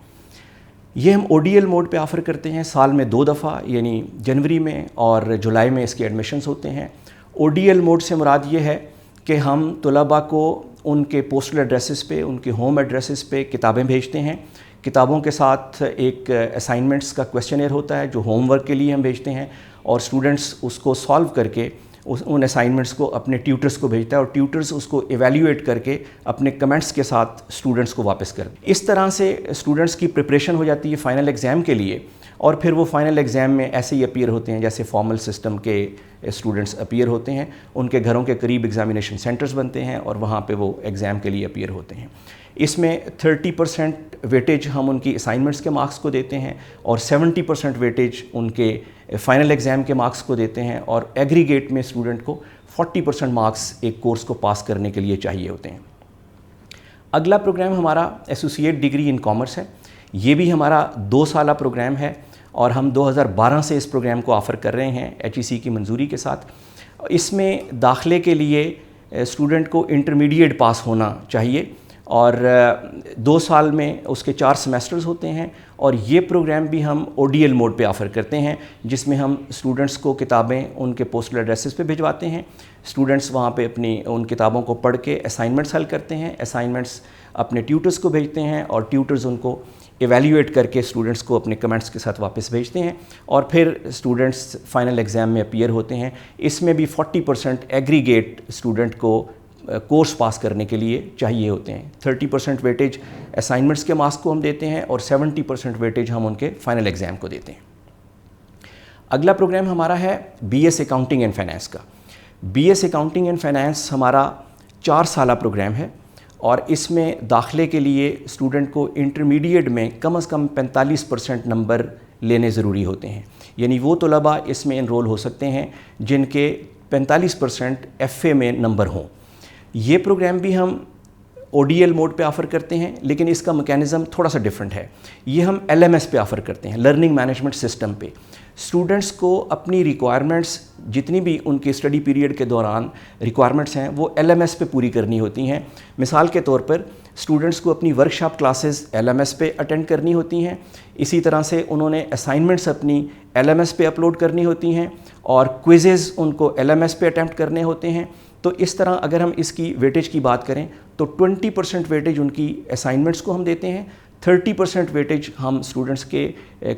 یہ ہم او ڈی ایل موڈ پہ آفر کرتے ہیں، سال میں 2 دفعہ، یعنی جنوری میں اور جولائی میں اس کے ایڈمیشنز ہوتے ہیں. او ڈی ایل موڈ سے مراد یہ ہے کہ ہم طلباء کو ان کے پوسٹل ایڈریسز پہ، ان کے ہوم ایڈریسز پہ کتابیں بھیجتے ہیں. کتابوں کے ساتھ ایک اسائنمنٹس کا کویسچنئر ہوتا ہے جو ہوم ورک کے لیے ہم بھیجتے ہیں اور اسٹوڈنٹس اس کو سالو کر کے ان اسائنمنٹس کو اپنے ٹیوٹرز کو بھیجتا ہے اور ٹیوٹرز اس کو ایویلیویٹ کر کے اپنے کمنٹس کے ساتھ اسٹوڈنٹس کو واپس کر. اس طرح سے اسٹوڈنٹس کی پریپریشن ہو جاتی ہے فائنل ایگزام کے لیے، اور پھر وہ فائنل ایگزام میں ایسے ہی اپیئر ہوتے ہیں جیسے فارمل سسٹم کے اسٹوڈنٹس اپیئر ہوتے ہیں. ان کے گھروں کے قریب ایگزامینیشن سینٹرز بنتے ہیں اور وہاں پہ وہ ایگزام کے لیے اپیئر ہوتے ہیں. اس میں 30% ویٹیج ہم ان کی اسائنمنٹس کے مارکس کو دیتے ہیں اور 70% ویٹیج ان کے فائنل ایگزام کے مارکس کو دیتے ہیں، اور ایگریگیٹ میں اسٹوڈنٹ کو 40% مارکس ایک کورس کو پاس کرنے کے لیے چاہیے ہوتے ہیں. اگلا پروگرام ہمارا ایسوسیٹ ڈگری ان کامرس ہے. یہ بھی ہمارا 2 سالہ پروگرام ہے اور ہم 2012 سے اس پروگرام کو آفر کر رہے ہیں ایچ ای سی کی منظوری کے ساتھ. اس میں داخلے کے لیے اسٹوڈنٹ کو انٹرمیڈیٹ پاس ہونا چاہیے اور 2 سال میں اس کے 4 سیمیسٹرز ہوتے ہیں. اور یہ پروگرام بھی ہم او ڈی ایل موڈ پہ آفر کرتے ہیں جس میں ہم اسٹوڈنٹس کو کتابیں ان کے پوسٹل ایڈریسز پہ بھجواتے ہیں. اسٹوڈنٹس وہاں پہ اپنی ان کتابوں کو پڑھ کے اسائنمنٹس حل کرتے ہیں، اسائنمنٹس اپنے ٹیوٹرز کو بھیجتے ہیں اور ٹیوٹرز ان کو ایویلیویٹ کر کے اسٹوڈنٹس کو اپنے کمنٹس کے ساتھ واپس بھیجتے ہیں اور پھر اسٹوڈنٹس فائنل ایگزام میں اپیئر ہوتے ہیں. اس میں بھی 40% ایگریگیٹ اسٹوڈنٹ کو کورس پاس کرنے کے لیے چاہیے ہوتے ہیں. 30% ویٹیج اسائنمنٹس کے مارکس کو ہم دیتے ہیں اور 70% ویٹیج ہم ان کے فائنل ایگزام کو دیتے ہیں. اگلا پروگرام ہمارا ہے B S accounting and finance کا. B S accounting and finance ہمارا 4 سالہ پروگرام ہے اور اس میں داخلے کے لیے اسٹوڈنٹ کو انٹرمیڈیٹ میں کم از کم 45% نمبر لینے ضروری ہوتے ہیں. یعنی وہ طلباء اس میں انرول ہو سکتے ہیں جن کے 45% ایف اے میں نمبر ہوں. یہ پروگرام بھی ہم او ڈی ایل موڈ پہ آفر کرتے ہیں لیکن اس کا میکینزم تھوڑا سا ڈفرینٹ ہے. یہ ہم ایل ایم ایس پہ آفر کرتے ہیں، لرننگ مینجمنٹ سسٹم پہ. اسٹوڈنٹس کو اپنی ریکوائرمنٹس جتنی بھی ان کے اسٹڈی پیریڈ کے دوران ریکوائرمنٹس ہیں وہ ایل ایم ایس پہ پوری کرنی ہوتی ہیں. مثال کے طور پر اسٹوڈنٹس کو اپنی workshop classes L M S پہ اٹینڈ کرنی ہوتی ہیں. اسی طرح سے انہوں نے اسائنمنٹس اپنی ایل ایم ایس پہ اپلوڈ کرنی ہوتی ہیں اور کوئزز ان کو ایل ایم ایس پہ اٹیمپٹ کرنے ہوتے ہیں. تو اس طرح اگر ہم اس کی ویٹیج کی بات کریں تو 20% ویٹیج ان کی اسائنمنٹس کو ہم دیتے ہیں، 30% ویٹیج ہم اسٹوڈنٹس کے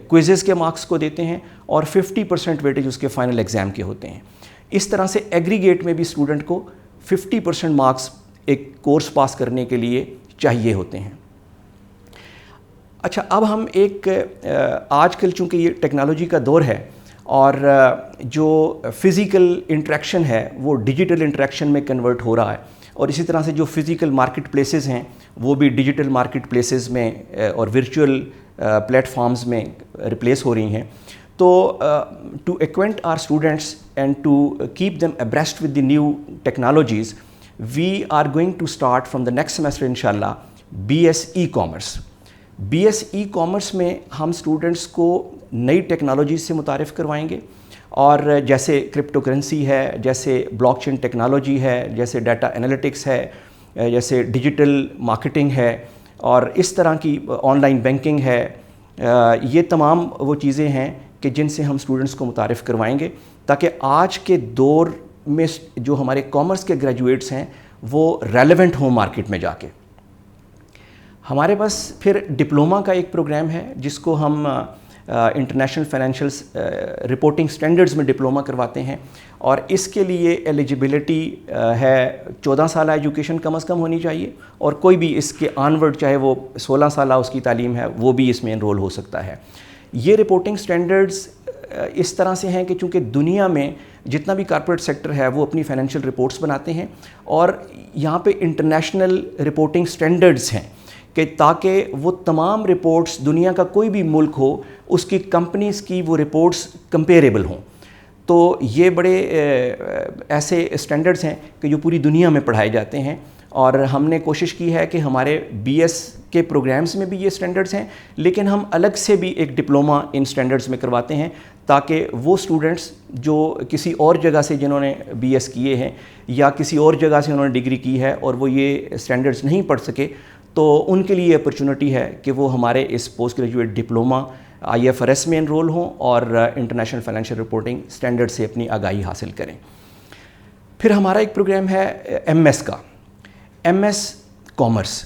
کوئزز کے مارکس کو دیتے ہیں اور 50% ویٹیج اس کے فائنل ایگزام کے ہوتے ہیں. اس طرح سے ایگریگیٹ میں بھی اسٹوڈنٹ کو 50% مارکس ایک کورس پاس کرنے کے لیے چاہیے ہوتے ہیں. اچھا، اب ہم ایک آج کل چونکہ یہ ٹیکنالوجی کا دور ہے اور جو فزیکل انٹریکشن ہے وہ ڈیجیٹل انٹریکشن میں کنورٹ ہو رہا ہے اور اسی طرح سے جو فزیکل مارکیٹ پلیسز ہیں وہ بھی ڈیجیٹل مارکیٹ پلیسز میں اور ورچوئل پلیٹ فارمز میں ریپلیس ہو رہی ہیں. تو to acquaint our students and to keep them abreast with the new technologies we are going to start from the next semester انشاءاللہ B S e commerce. B S e commerce میں ہم اسٹوڈنٹس کو نئی ٹیکنالوجیز سے متعارف کروائیں گے اور جیسے کرپٹو کرنسی ہے، جیسے بلاک چین ٹیکنالوجی ہے، جیسے ڈیٹا انالیٹکس ہے، جیسے ڈیجیٹل مارکیٹنگ ہے اور اس طرح کی آن لائن بینکنگ ہے. یہ تمام وہ چیزیں ہیں کہ جن سے ہم اسٹوڈنٹس کو متعارف کروائیں گے تاکہ آج کے دور میں جو ہمارے کامرس کے گریجویٹس ہیں وہ ریلیونٹ ہوں مارکیٹ میں جا کے. ہمارے پاس پھر ڈپلوما کا ایک پروگرام ہے جس کو ہم انٹرنیشنل فائنینشیل رپورٹنگ سٹینڈرڈز میں ڈپلوما کرواتے ہیں, اور اس کے لیے ایلیجیبلٹی ہے 14 سالہ ایجوکیشن کم از کم ہونی چاہیے, اور کوئی بھی اس کے آنورڈ چاہے وہ 16 سالہ اس کی تعلیم ہے وہ بھی اس میں انرول ہو سکتا ہے. یہ رپورٹنگ سٹینڈرڈز اس طرح سے ہیں کہ چونکہ دنیا میں جتنا بھی کارپوریٹ سیکٹر ہے وہ اپنی فائنینشیل رپورٹس بناتے ہیں, اور یہاں پہ انٹرنیشنل رپورٹنگ سٹینڈرڈز ہیں کہ تاکہ وہ تمام رپورٹس دنیا کا کوئی بھی ملک ہو اس کی کمپنیز کی وہ رپورٹس کمپیریبل ہوں. تو یہ بڑے ایسے اسٹینڈرڈز ہیں کہ جو پوری دنیا میں پڑھائے جاتے ہیں, اور ہم نے کوشش کی ہے کہ ہمارے بی ایس کے پروگرامز میں بھی یہ اسٹینڈرڈز ہیں, لیکن ہم الگ سے بھی ایک ڈپلوما ان اسٹینڈرڈز میں کرواتے ہیں تاکہ وہ اسٹوڈنٹس جو کسی اور جگہ سے جنہوں نے بی ایس کیے ہیں یا کسی اور جگہ سے انہوں نے ڈگری کی ہے اور وہ یہ اسٹینڈرڈز نہیں پڑھ سکے, تو ان کے لیے اپرچونٹی ہے کہ وہ ہمارے اس پوسٹ گریجویٹ ڈپلوما IFRS میں انرول ہوں اور انٹرنیشنل فائنینشیل رپورٹنگ اسٹینڈرڈ سے اپنی آگاہی حاصل کریں. پھر ہمارا ایک پروگرام ہے MS کا, MS کامرس.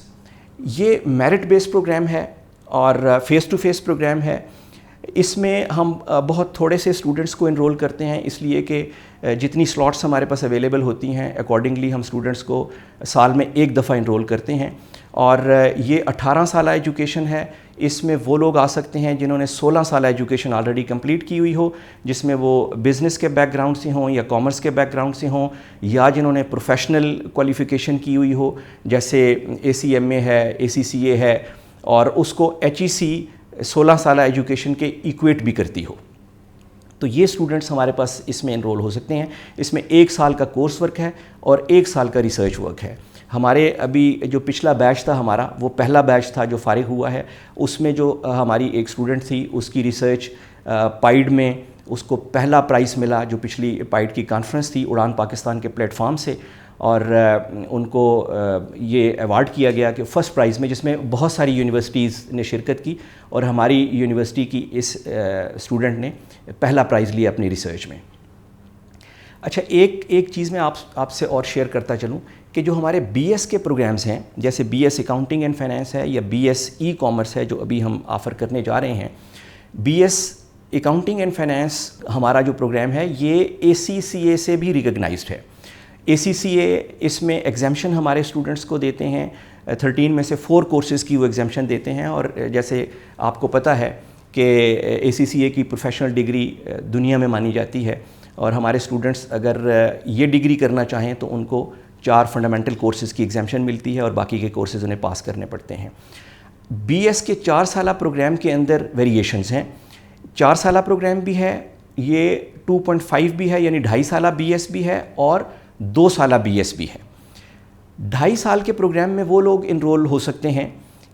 یہ میرٹ بیس پروگرام ہے اور فیس ٹو فیس پروگرام ہے. اس میں ہم بہت تھوڑے سے اسٹوڈنٹس کو انرول کرتے ہیں, اس لیے کہ جتنی سلاٹس ہمارے پاس اویلیبل ہوتی ہیں اکارڈنگلی ہم اسٹوڈنٹس کو سال میں ایک دفعہ انرول کرتے ہیں. اور یہ 18 سالہ ایجوکیشن ہے. اس میں وہ لوگ آ سکتے ہیں جنہوں نے 16 سالہ ایجوکیشن آلریڈی کمپلیٹ کی ہوئی ہو, جس میں وہ بزنس کے بیک گراؤنڈ سے ہوں یا کامرس کے بیک گراؤنڈ سے ہوں, یا جنہوں نے پروفیشنل کوالیفیکیشن کی ہوئی ہو جیسے ACMA ہے, ACCA ہے, اور اس کو HEC 16 سالہ ایجوکیشن کے ایکویٹ بھی کرتی ہو. تو یہ اسٹوڈنٹس ہمارے پاس اس میں انرول ہو سکتے ہیں. اس میں 1 سال کا کورس ورک ہے اور 1 سال کا ریسرچ ورک ہے. ہمارے ابھی جو پچھلا بیچ تھا ہمارا, وہ پہلا بیچ تھا جو فارغ ہوا ہے. اس میں جو ہماری ایک اسٹوڈنٹ تھی اس کی ریسرچ پائڈ میں اس کو پہلا پرائز ملا, جو پچھلی پائڈ کی کانفرنس تھی اڑان پاکستان کے پلیٹ فارم سے, اور ان کو یہ ایوارڈ کیا گیا کہ فرسٹ پرائز میں, جس میں بہت ساری یونیورسٹیز نے شرکت کی, اور ہماری یونیورسٹی کی اس اسٹوڈنٹ نے پہلا پرائز لیا اپنی ریسرچ میں. اچھا, ایک چیز میں آپ سے اور شیئر کرتا چلوں کہ جو ہمارے بی ایس کے پروگرامز ہیں, جیسے be S accounting and finance ہے یا بی ایس ای کامرس ہے جو ابھی ہم آفر کرنے جا رہے ہیں. Be S accounting and finance ہمارا جو پروگرام ہے یہ ACCA سے بھی ریکگنائزڈ ہے. ACCA اس میں ایگزیمشن ہمارے اسٹوڈنٹس کو دیتے ہیں, 13 میں سے 4 کورسز کی وہ ایگزیمشن دیتے ہیں. اور جیسے آپ کو پتہ ہے کہ ACCA کی پروفیشنل ڈگری دنیا میں مانی جاتی ہے, اور ہمارے اسٹوڈنٹس اگر یہ ڈگری کرنا چاہیں تو ان کو 4 فنڈامنٹل کورسز کی ایگزیمشن ملتی ہے اور باقی کے کورسز انہیں پاس کرنے پڑتے ہیں. بی ایس کے 4 سالہ پروگرام کے اندر ویریشنز ہیں. 4 سالہ پروگرام بھی ہے, یہ 2.5 بھی ہے یعنی 2.5 سالہ بی ایس بھی ہے, اور 2 سالہ بی ایس بھی ہے. 2.5 سال کے پروگرام میں وہ لوگ انرول ہو سکتے ہیں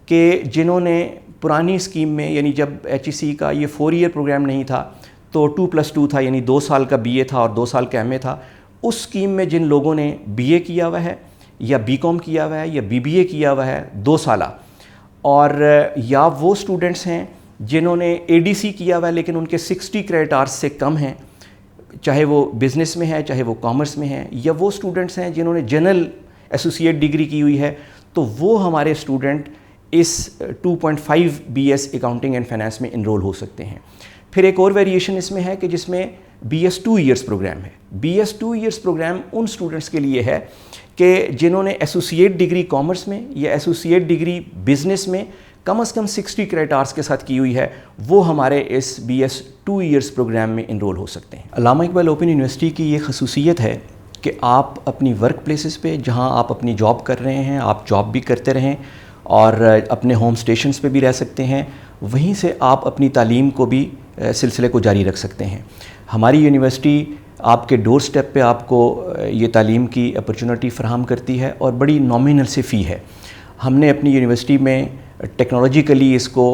کہ جنہوں نے پرانی اسکیم میں, یعنی جب HEC کا یہ 4 ایئر پروگرام نہیں تھا تو 2+2 تھا, یعنی 2 سال کا BA تھا اور 2 سال کا MA تھا. اس اسکیم میں جن لوگوں نے BA کیا ہوا ہے یا BCom کیا ہوا ہے یا BBA کیا ہوا ہے 2 سالہ, اور یا وہ اسٹوڈنٹس ہیں جنہوں نے ADC کیا ہوا ہے لیکن ان کے 60 کریڈٹ آورس سے کم ہیں, چاہے وہ بزنس میں ہے چاہے وہ کامرس میں ہے, یا وہ اسٹوڈنٹس ہیں جنہوں نے جنرل ایسوسیٹ ڈگری کی ہوئی ہے, تو وہ ہمارے اسٹوڈنٹ اس 2.5 BS اکاؤنٹنگ اینڈ فائنینس میں انرول ہو سکتے ہیں. پھر ایک اور ویریشن اس میں ہے کہ جس میں BS 2 ایئرس پروگرام ہے. BS 2 ایئرس پروگرام ان اسٹوڈنٹس کے لیے ہے کہ جنہوں نے ایسوسیٹ ڈگری کامرس میں یا ایسوسیٹ ڈگری بزنس میں کم از کم 60 کریڈٹ آورس کے ساتھ کی ہوئی ہے, وہ ہمارے اس BS 2 ایئرس پروگرام میں انرول ہو سکتے ہیں. علامہ اقبال اوپن یونیورسٹی کی یہ خصوصیت ہے کہ آپ اپنی ورک پلیسز پہ جہاں آپ اپنی جاب کر رہے ہیں آپ جاب بھی کرتے رہیں اور اپنے ہوم اسٹیشنز پہ بھی رہ سکتے ہیں, وہیں سے آپ اپنی تعلیم کو بھی سلسلے کو جاری رکھ سکتے ہیں. ہماری یونیورسٹی آپ کے ڈور سٹیپ پہ آپ کو یہ تعلیم کی اپرچونٹی فراہم کرتی ہے اور بڑی نامینل سے فی ہے. ہم نے اپنی یونیورسٹی میں ٹیکنالوجیکلی اس کو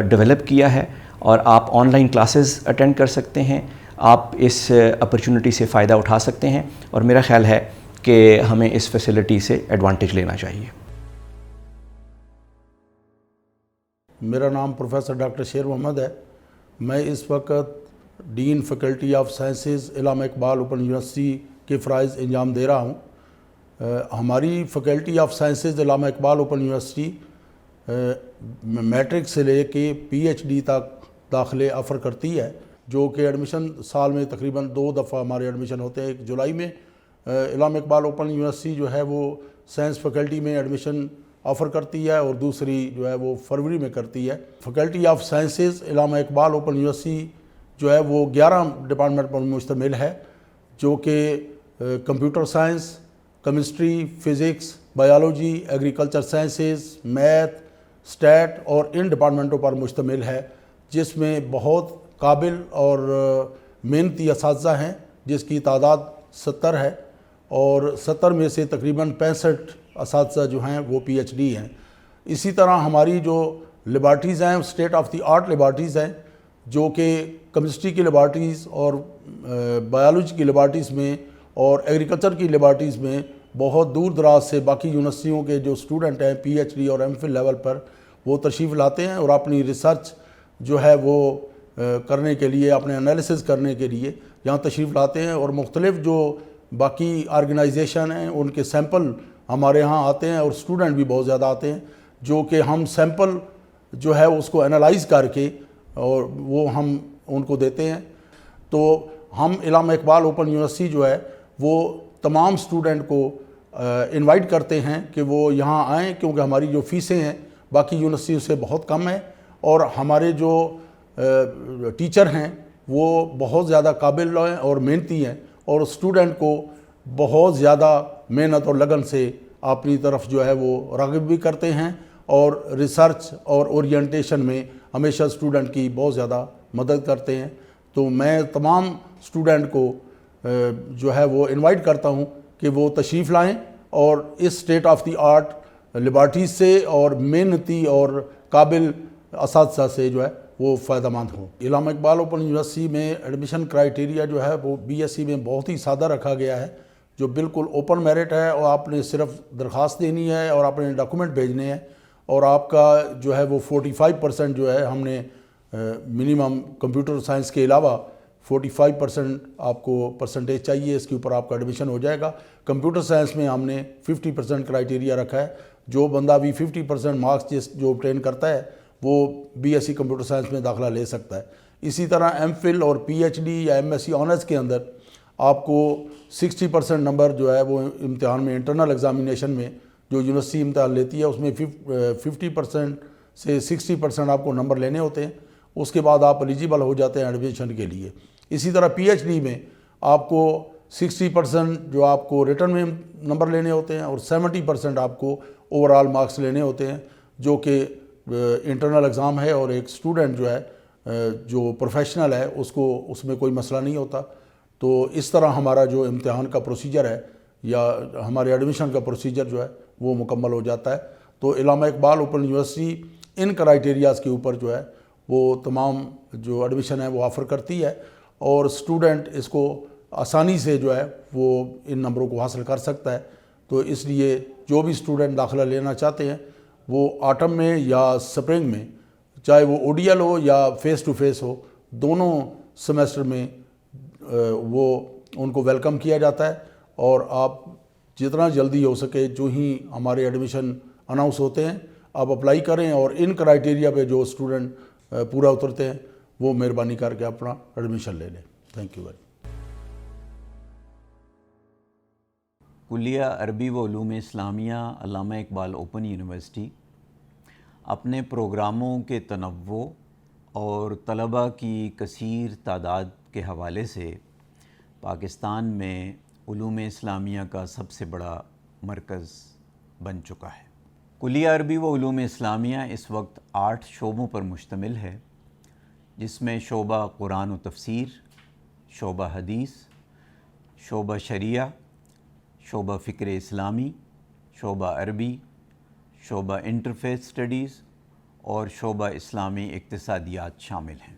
ڈیولپ کیا ہے اور آپ آن لائن کلاسز اٹینڈ کر سکتے ہیں, آپ اس اپرچونٹی سے فائدہ اٹھا سکتے ہیں, اور میرا خیال ہے کہ ہمیں اس فیسلٹی سے ایڈوانٹیج لینا چاہیے. میرا نام پروفیسر ڈاکٹر شیر محمد ہے. میں اس وقت ڈین faculty of sciences Allama Iqbal open university کے فرائض انجام دے رہا ہوں. ہماری faculty of sciences Allama Iqbal open university matric سے لے کے پی ایچ ڈی تک داخلے آفر کرتی ہے, جو کہ ایڈمیشن سال میں تقریباً 2 دفعہ ہمارے ایڈمیشن ہوتے ہیں. ایک جولائی میں علامہ اقبال اوپن یونیورسٹی جو ہے وہ سائنس فیکلٹی میں ایڈمیشن آفر کرتی ہے, اور دوسری جو ہے وہ فروری میں کرتی ہے. Faculty of sciences Allama Iqbal open university جو ہے وہ 11 ڈپارٹمنٹ پر مشتمل ہے, جو کہ computer science, chemistry, physics, biology, agriculture sciences, math, state اور ان ڈپارٹمنٹوں پر مشتمل ہے, جس میں بہت قابل اور محنتی اساتذہ ہیں, جس کی تعداد 70 ہے, اور 70 میں سے تقریباً 65 اساتذہ جو ہیں وہ پی ایچ ڈی ہیں. اسی طرح ہماری جو لیبارٹریز ہیں state of the art laboratories ہیں, جو کہ کیمسٹری کی لیبارٹریز اور بایولوجی کی لیبارٹریز میں اور ایگریکلچر کی لیبارٹریز میں بہت دور دراز سے باقی یونیورسٹیوں کے جو اسٹوڈنٹ ہیں پی ایچ ڈی اور ایم فل لیول پر وہ تشریف لاتے ہیں, اور اپنی ریسرچ جو ہے وہ کرنے کے لیے, اپنے انالیسز کرنے کے لیے یہاں تشریف لاتے ہیں. اور مختلف جو باقی آرگنائزیشن ہیں ان کے سیمپل ہمارے ہاں آتے ہیں, اور اسٹوڈنٹ بھی بہت زیادہ آتے ہیں, جو کہ ہم سیمپل جو ہے اس کو انالائز کر کے اور وہ ہم ان کو دیتے ہیں. تو ہم علامہ اقبال اوپن یونیورسٹی جو ہے وہ تمام اسٹوڈنٹ کو انوائٹ کرتے ہیں کہ وہ یہاں آئیں, کیونکہ ہماری جو فیسیں ہیں باقی یونیورسٹیوں سے بہت کم ہیں, اور ہمارے جو ٹیچر ہیں وہ بہت زیادہ قابل ہیں اور محنتی ہیں, اور اسٹوڈنٹ کو بہت زیادہ محنت اور لگن سے اپنی طرف جو ہے وہ راغب بھی کرتے ہیں, اور ریسرچ اور اورینٹیشن میں ہمیشہ اسٹوڈنٹ کی بہت زیادہ مدد کرتے ہیں. تو میں تمام اسٹوڈنٹ کو جو ہے وہ انوائٹ کرتا ہوں کہ وہ تشریف لائیں اور اس state of the art laboratories سے اور محنتی اور قابل اساتذہ سے جو ہے وہ فائدہ مند ہوں. علامہ اقبال اوپن یونیورسٹی میں ایڈمیشن کرائیٹیریا جو ہے وہ بی ایس سی میں بہت ہی سادہ رکھا گیا ہے, جو بالکل اوپن میرٹ ہے, اور آپ نے صرف درخواست دینی ہے اور اپنے ڈاکومنٹ بھیجنے ہیں, اور آپ کا جو ہے وہ 45% جو ہے ہم نے منیمم کمپیوٹر سائنس کے علاوہ 45% آپ کو پرسنٹیج چاہیے, اس کے اوپر آپ کا ایڈمیشن ہو جائے گا. کمپیوٹر سائنس میں ہم نے 50% کرائیٹیریا رکھا ہے, جو بندہ بھی 50% مارکس جو obtain کرتا ہے وہ B S C computer science میں داخلہ لے سکتا ہے. اسی طرح ایم فل اور پی ایچ ڈی یا ایم ایس سی آنرس کے اندر آپ کو 60% نمبر جو ہے وہ امتحان میں انٹرنل ایگزامینیشن میں جو یونیورسٹی امتحان لیتی ہے اس میں 50% سے 60% آپ کو نمبر لینے ہوتے ہیں, اس کے بعد آپ ایلیجیبل ہو جاتے ہیں ایڈمیشن کے لیے. اسی طرح پی ایچ ڈی میں آپ کو 60% جو آپ کو ریٹن میں نمبر لینے ہوتے ہیں, اور 70% آپ کو اوور آل مارکس لینے ہوتے ہیں, جو کہ انٹرنل ایگزام ہے, اور ایک اسٹوڈنٹ جو ہے جو پروفیشنل ہے اس کو اس میں کوئی مسئلہ نہیں ہوتا. تو اس طرح ہمارا جو امتحان کا پروسیجر ہے یا ہمارے ایڈمیشن کا پروسیجر جو ہے وہ مکمل ہو جاتا ہے. تو علامہ اقبال اوپن یونیورسٹی ان کرائیٹیریاز کے اوپر جو ہے وہ تمام جو ایڈمیشن ہے وہ آفر کرتی ہے, اور اسٹوڈنٹ اس کو آسانی سے جو ہے وہ ان نمبروں کو حاصل کر سکتا ہے. تو اس لیے جو بھی اسٹوڈنٹ داخلہ لینا چاہتے ہیں وہ آٹم میں یا سپرنگ میں, چاہے وہ او ڈی ایل ہو یا فیس ٹو فیس ہو, دونوں سیمیسٹر میں وہ ان کو ویلکم کیا جاتا ہے. اور آپ جتنا جلدی ہو سکے جو ہی ہمارے ایڈمیشن اناؤنس ہوتے ہیں آپ اپلائی کریں, اور ان کرائیٹیریا پہ جو اسٹوڈنٹ پورا اترتے ہیں وہ مہربانی کر کے اپنا ایڈمیشن لے لیں. Thank you very much. کلیہ عربی و علوم اسلامیہ علامہ اقبال اوپن یونیورسٹی اپنے پروگراموں کے تنوع اور طلباء کی کثیر تعداد کے حوالے سے پاکستان میں علوم اسلامیہ کا سب سے بڑا مرکز بن چکا ہے. کلیہ عربی و علوم اسلامیہ اس وقت 8 شعبوں پر مشتمل ہے, جس میں شعبہ قرآن و تفسیر, شعبہ حدیث, شعبہ شریعہ, شعبہ فکر اسلامی, شعبہ عربی, شعبہ انٹرفیس اسٹڈیز اور شعبہ اسلامی اقتصادیات شامل ہیں.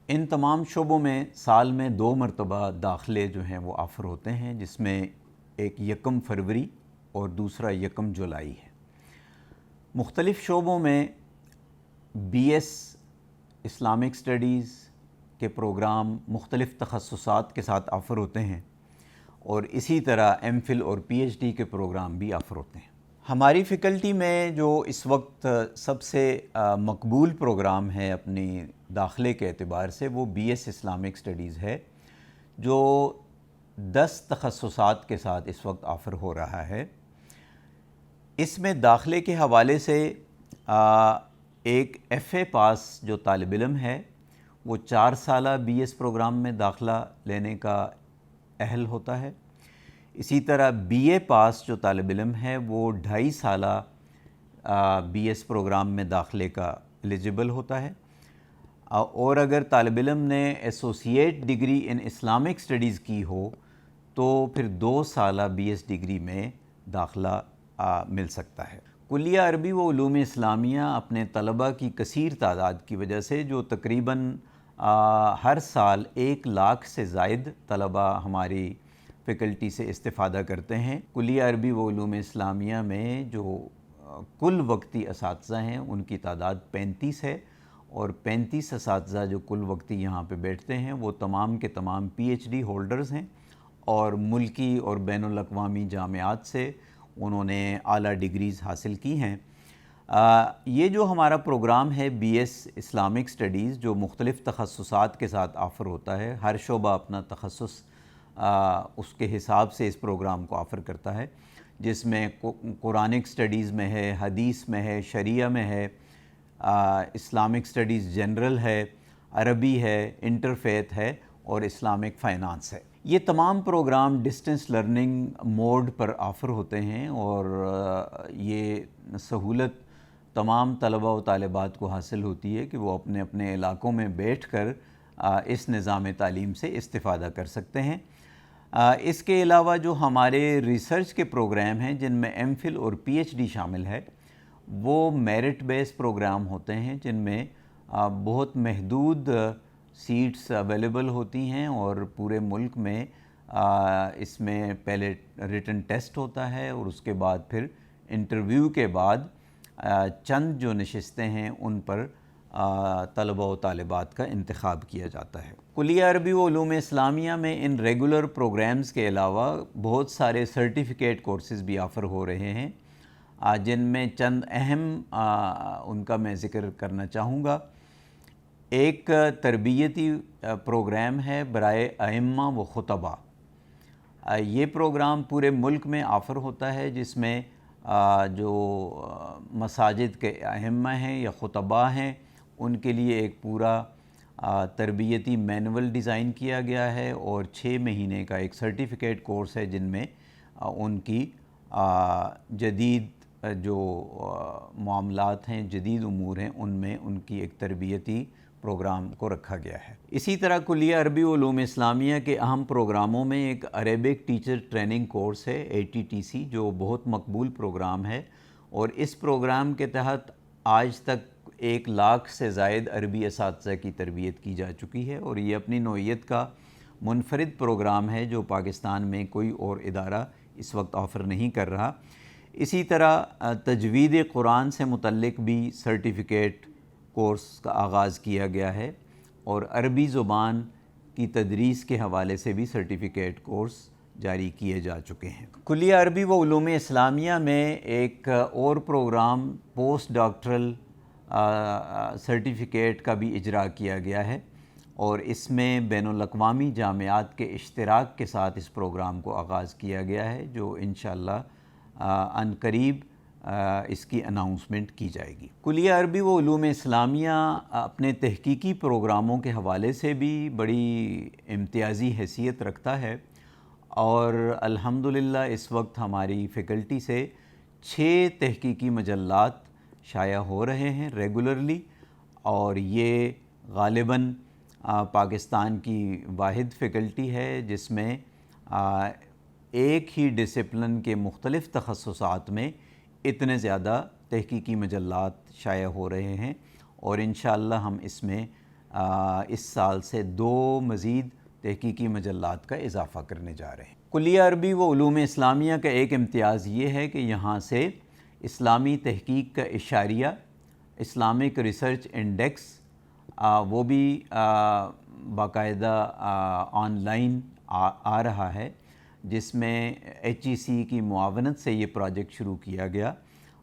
ان تمام شعبوں میں سال میں 2 مرتبہ داخلے جو ہیں وہ آفر ہوتے ہیں, جس میں ایک 1 فروری اور دوسرا 1 جولائی ہے. مختلف شعبوں میں BS اسلامک اسٹڈیز کے پروگرام مختلف تخصصات کے ساتھ آفر ہوتے ہیں اور اسی طرح MPhil اور PhD کے پروگرام بھی آفر ہوتے ہیں. ہماری فیکلٹی میں جو اس وقت سب سے مقبول پروگرام ہے اپنی داخلے کے اعتبار سے وہ BS اسلامک اسٹڈیز ہے جو 10 تخصصات کے ساتھ اس وقت آفر ہو رہا ہے. اس میں داخلے کے حوالے سے ایک FA پاس جو طالب علم ہے وہ 4 سالہ BS پروگرام میں داخلہ لینے کا اہل ہوتا ہے. اسی طرح BA پاس جو طالب علم ہے وہ 2.5 سالہ BS پروگرام میں داخلے کا ایلیجبل ہوتا ہے. اور اگر طالب علم نے associate degree in Islamic studies کی ہو تو پھر 2 سالہ BS ڈگری میں داخلہ مل سکتا ہے. کلیہ عربی و علوم اسلامیہ اپنے طلباء کی کثیر تعداد کی وجہ سے جو تقریباً ہر سال 1 لاکھ سے زائد طلباء ہماری فیکلٹی سے استفادہ کرتے ہیں. کلیہ عربی و علوم اسلامیہ میں جو کل وقتی اساتذہ ہیں ان کی تعداد 35 ہے اور 35 اساتذہ جو کل وقتی یہاں پہ بیٹھتے ہیں وہ تمام کے تمام PhD ہولڈرز ہیں اور ملکی اور بین الاقوامی جامعات سے انہوں نے اعلیٰ ڈگریز حاصل کی ہیں. یہ جو ہمارا پروگرام ہے BS اسلامک اسٹڈیز جو مختلف تخصصات کے ساتھ آفر ہوتا ہے، ہر شعبہ اپنا تخصص اس کے حساب سے اس پروگرام کو آفر کرتا ہے، جس میں قرآنک اسٹڈیز میں ہے، حدیث میں ہے، شریعہ میں ہے، اسلامک اسٹڈیز جنرل ہے، عربی ہے، انٹرفیتھ ہے اور اسلامک فائنانس ہے. یہ تمام پروگرام ڈسٹنس لرننگ موڈ پر آفر ہوتے ہیں اور یہ سہولت تمام طلباء و طالبات کو حاصل ہوتی ہے کہ وہ اپنے اپنے علاقوں میں بیٹھ کر اس نظام تعلیم سے استفادہ کر سکتے ہیں. اس کے علاوہ جو ہمارے ریسرچ کے پروگرام ہیں جن میں MPhil اور PhD شامل ہے وہ میرٹ بیس پروگرام ہوتے ہیں جن میں بہت محدود سیٹس اویلیبل ہوتی ہیں اور پورے ملک میں اس میں پہلے ریٹن ٹیسٹ ہوتا ہے اور اس کے بعد پھر انٹرویو کے بعد چند جو نشستیں ہیں ان پر طلباء و طالبات کا انتخاب کیا جاتا ہے. کلیہ عربی و علوم اسلامیہ میں ان ریگولر پروگرامز کے علاوہ بہت سارے سرٹیفکیٹ کورسز بھی آفر ہو رہے ہیں جن میں چند اہم ان کا میں ذکر کرنا چاہوں گا. ایک تربیتی پروگرام ہے برائے ائمہ و خطبہ. یہ پروگرام پورے ملک میں آفر ہوتا ہے جس میں جو مساجد کے ائمہ ہیں یا خطبہ ہیں ان کے لیے ایک پورا تربیتی مینول ڈیزائن کیا گیا ہے اور 6 مہینے کا ایک سرٹیفکیٹ کورس ہے جن میں ان کی جدید جو معاملات ہیں، جدید امور ہیں، ان میں ان کی ایک تربیتی پروگرام کو رکھا گیا ہے. اسی طرح کلیہ عربی و علوم اسلامیہ کے اہم پروگراموں میں ایک عربک ٹیچر ٹریننگ کورس ہے ATTC جو بہت مقبول پروگرام ہے اور اس پروگرام کے تحت آج تک 1 لاکھ سے زائد عربی اساتذہ کی تربیت کی جا چکی ہے اور یہ اپنی نوعیت کا منفرد پروگرام ہے جو پاکستان میں کوئی اور ادارہ اس وقت آفر نہیں کر رہا. اسی طرح تجوید قرآن سے متعلق بھی سرٹیفکیٹ کورس کا آغاز کیا گیا ہے اور عربی زبان کی تدریس کے حوالے سے بھی سرٹیفکیٹ کورس جاری کیے جا چکے ہیں. کلیہ عربی و علوم اسلامیہ میں ایک اور پروگرام پوسٹ ڈاکٹرل سرٹیفکیٹ کا بھی اجرا کیا گیا ہے اور اس میں بین الاقوامی جامعات کے اشتراک کے ساتھ اس پروگرام کو آغاز کیا گیا ہے جو انشاءاللہ عن قریب اس کی اناؤنسمنٹ کی جائے گی. کلیہ عربی و علوم اسلامیہ اپنے تحقیقی پروگراموں کے حوالے سے بھی بڑی امتیازی حیثیت رکھتا ہے اور الحمدللہ اس وقت ہماری فیکلٹی سے 6 تحقیقی مجلات شائع ہو رہے ہیں ریگولرلی اور یہ غالباً پاکستان کی واحد فیکلٹی ہے جس میں ایک ہی ڈسپلن کے مختلف تخصصات میں اتنے زیادہ تحقیقی مجلات شائع ہو رہے ہیں اور انشاءاللہ ہم اس میں اس سال سے 2 مزید تحقیقی مجلات کا اضافہ کرنے جا رہے ہیں. کلیہ عربی و علوم اسلامیہ کا ایک امتیاز یہ ہے کہ یہاں سے اسلامی تحقیق کا اشاریہ اسلامک ریسرچ انڈیکس وہ بھی باقاعدہ آن لائن آ رہا ہے، جس میں HEC کی معاونت سے یہ پروجیکٹ شروع کیا گیا،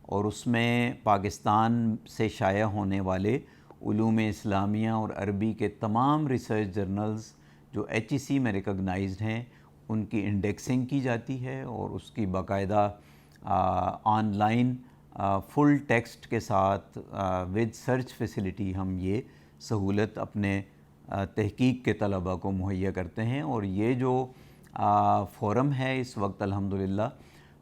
اور اس میں پاکستان سے شائع ہونے والے علوم اسلامیہ اور عربی کے تمام ریسرچ جرنلز جو HEC میں ریکگنائزڈ ہیں ان کی انڈیکسنگ کی جاتی ہے، اور اس کی باقاعدہ آن لائن فل ٹیکسٹ کے ساتھ ود سرچ فیسلٹی ہم یہ سہولت اپنے تحقیق کے طلباء کو مہیا کرتے ہیں۔ اور یہ جو فورم ہے اس وقت الحمدللہ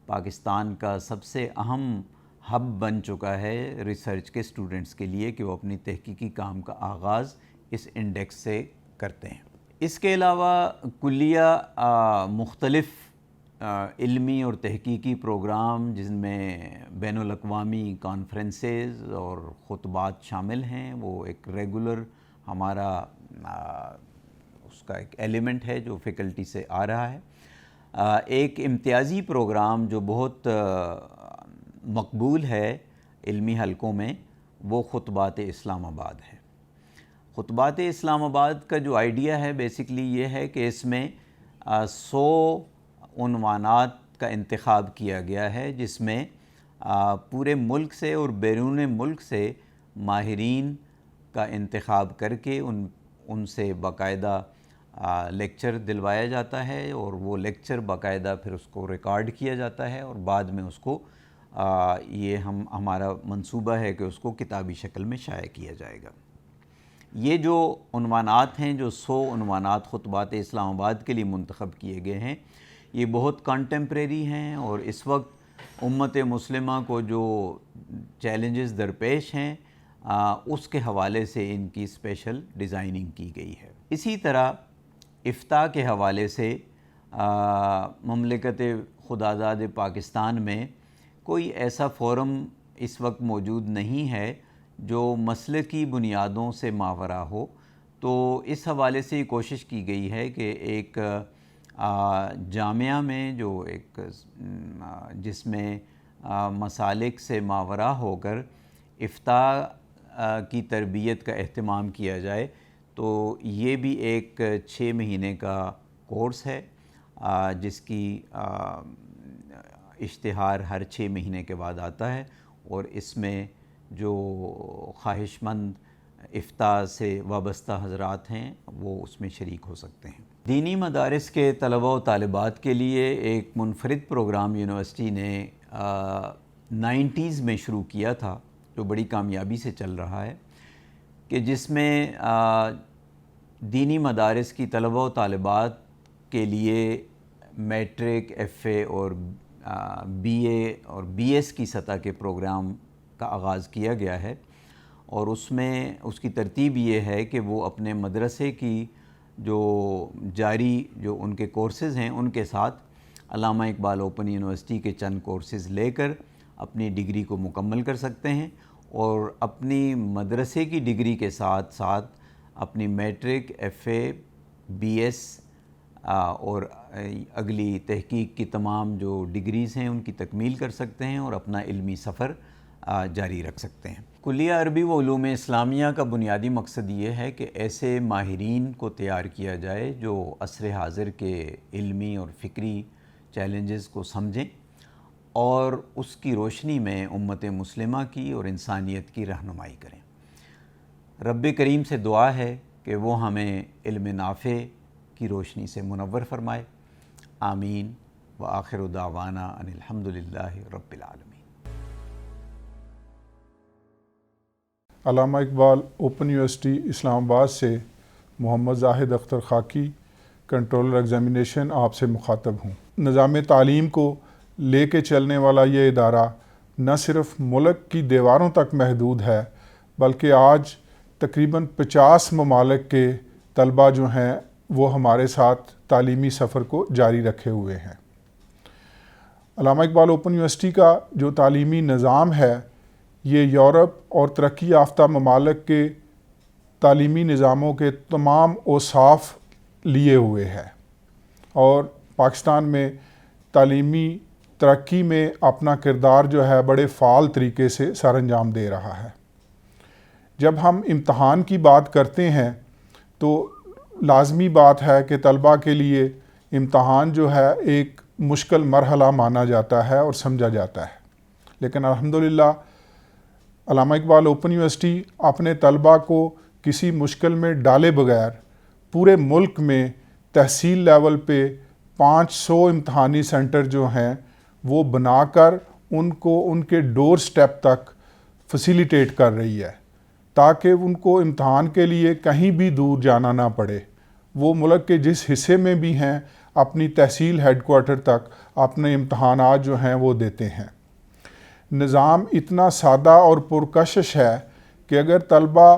پاکستان کا سب سے اہم ہب بن چکا ہے ریسرچ کے اسٹوڈنٹس کے لیے کہ وہ اپنی تحقیقی کام کا آغاز اس انڈیکس سے کرتے ہیں۔ اس کے علاوہ کلیہ مختلف علمی اور تحقیقی پروگرام جن میں بین الاقوامی کانفرنسز اور خطبات شامل ہیں، وہ ایک ریگولر ہمارا اس کا ایک ایلیمنٹ ہے جو فیکلٹی سے آ رہا ہے۔ ایک امتیازی پروگرام جو بہت مقبول ہے علمی حلقوں میں، وہ خطبات اسلام آباد ہے۔ خطبات اسلام آباد کا جو آئیڈیا ہے بیسکلی یہ ہے کہ اس میں 100 عنوانات کا انتخاب کیا گیا ہے، جس میں پورے ملک سے اور بیرون ملک سے ماہرین کا انتخاب کر کے ان سے باقاعدہ لیکچر دلوایا جاتا ہے، اور وہ لیکچر باقاعدہ پھر اس کو ریکارڈ کیا جاتا ہے، اور بعد میں اس کو یہ ہمارا منصوبہ ہے کہ اس کو کتابی شکل میں شائع کیا جائے گا۔ یہ جو عنوانات ہیں، جو 100 عنوانات خطبات اسلام آباد کے لیے منتخب کیے گئے ہیں، یہ بہت کنٹمپریری ہیں، اور اس وقت امت مسلمہ کو جو چیلنجز درپیش ہیں اس کے حوالے سے ان کی اسپیشل ڈیزائننگ کی گئی ہے۔ اسی طرح افتاء کے حوالے سے مملکت خدازاد پاکستان میں کوئی ایسا فورم اس وقت موجود نہیں ہے جو مسلکی بنیادوں سے ماورا ہو، تو اس حوالے سے یہ کوشش کی گئی ہے کہ ایک جامعہ میں جو ایک جس میں مسالک سے ماورا ہو کر افتاء کی تربیت کا اہتمام کیا جائے، تو یہ بھی ایک 6 مہینے کا کورس ہے جس کی اشتہار ہر 6 مہینے کے بعد آتا ہے، اور اس میں جو خواہش مند افتاء سے وابستہ حضرات ہیں وہ اس میں شریک ہو سکتے ہیں۔ دینی مدارس کے طلباء و طالبات کے لیے ایک منفرد پروگرام یونیورسٹی نے 90s میں شروع کیا تھا، جو بڑی کامیابی سے چل رہا ہے، کہ جس میں دینی مدارس کی طلباء و طالبات کے لیے میٹرک، FA اور BA اور BS کی سطح کے پروگرام کا آغاز کیا گیا ہے، اور اس میں اس کی ترتیب یہ ہے کہ وہ اپنے مدرسے کی جو جاری جو ان کے کورسز ہیں ان کے ساتھ علامہ اقبال اوپن یونیورسٹی کے چند کورسز لے کر اپنی ڈگری کو مکمل کر سکتے ہیں، اور اپنی مدرسے کی ڈگری کے ساتھ ساتھ اپنی میٹرک، FA، BS اور اگلی تحقیق کی تمام جو ڈگریز ہیں ان کی تکمیل کر سکتے ہیں، اور اپنا علمی سفر جاری رکھ سکتے ہیں۔ کلیہ عربی و علوم اسلامیہ کا بنیادی مقصد یہ ہے کہ ایسے ماہرین کو تیار کیا جائے جو عصر حاضر کے علمی اور فکری چیلنجز کو سمجھیں، اور اس کی روشنی میں امت مسلمہ کی اور انسانیت کی رہنمائی کریں۔ رب کریم سے دعا ہے کہ وہ ہمیں علم نافع کی روشنی سے منور فرمائے۔ آمین وآخر دعوانا ان الحمدللہ رب العالمین۔ علامہ اقبال اوپن یونیورسٹی اسلام آباد سے محمد زاہد اختر خاکی، کنٹرولر ایگزامینیشن، آپ سے مخاطب ہوں۔ نظام تعلیم کو لے کے چلنے والا یہ ادارہ نہ صرف ملک کی دیواروں تک محدود ہے، بلکہ آج تقریباً 50 ممالک کے طلباء جو ہیں وہ ہمارے ساتھ تعلیمی سفر کو جاری رکھے ہوئے ہیں۔ علامہ اقبال اوپن یونیورسٹی کا جو تعلیمی نظام ہے یہ یورپ اور ترقی یافتہ ممالک کے تعلیمی نظاموں کے تمام اوصاف لیے ہوئے ہے، اور پاکستان میں تعلیمی ترقی میں اپنا کردار جو ہے بڑے فعال طریقے سے سر انجام دے رہا ہے۔ جب ہم امتحان کی بات کرتے ہیں تو لازمی بات ہے کہ طلباء کے لیے امتحان جو ہے ایک مشکل مرحلہ مانا جاتا ہے اور سمجھا جاتا ہے، لیکن الحمدللہ علامہ اقبال اوپن یونیورسٹی اپنے طلباء کو کسی مشکل میں ڈالے بغیر پورے ملک میں تحصیل لیول پہ 500 امتحانی سینٹر جو ہیں وہ بنا کر ان کو ان کے ڈور سٹیپ تک فیسیلیٹیٹ کر رہی ہے، تاکہ ان کو امتحان کے لیے کہیں بھی دور جانا نہ پڑے، وہ ملک کے جس حصے میں بھی ہیں اپنی تحصیل ہیڈ کوارٹر تک اپنے امتحانات جو ہیں وہ دیتے ہیں۔ نظام اتنا سادہ اور پرکشش ہے کہ اگر طلباء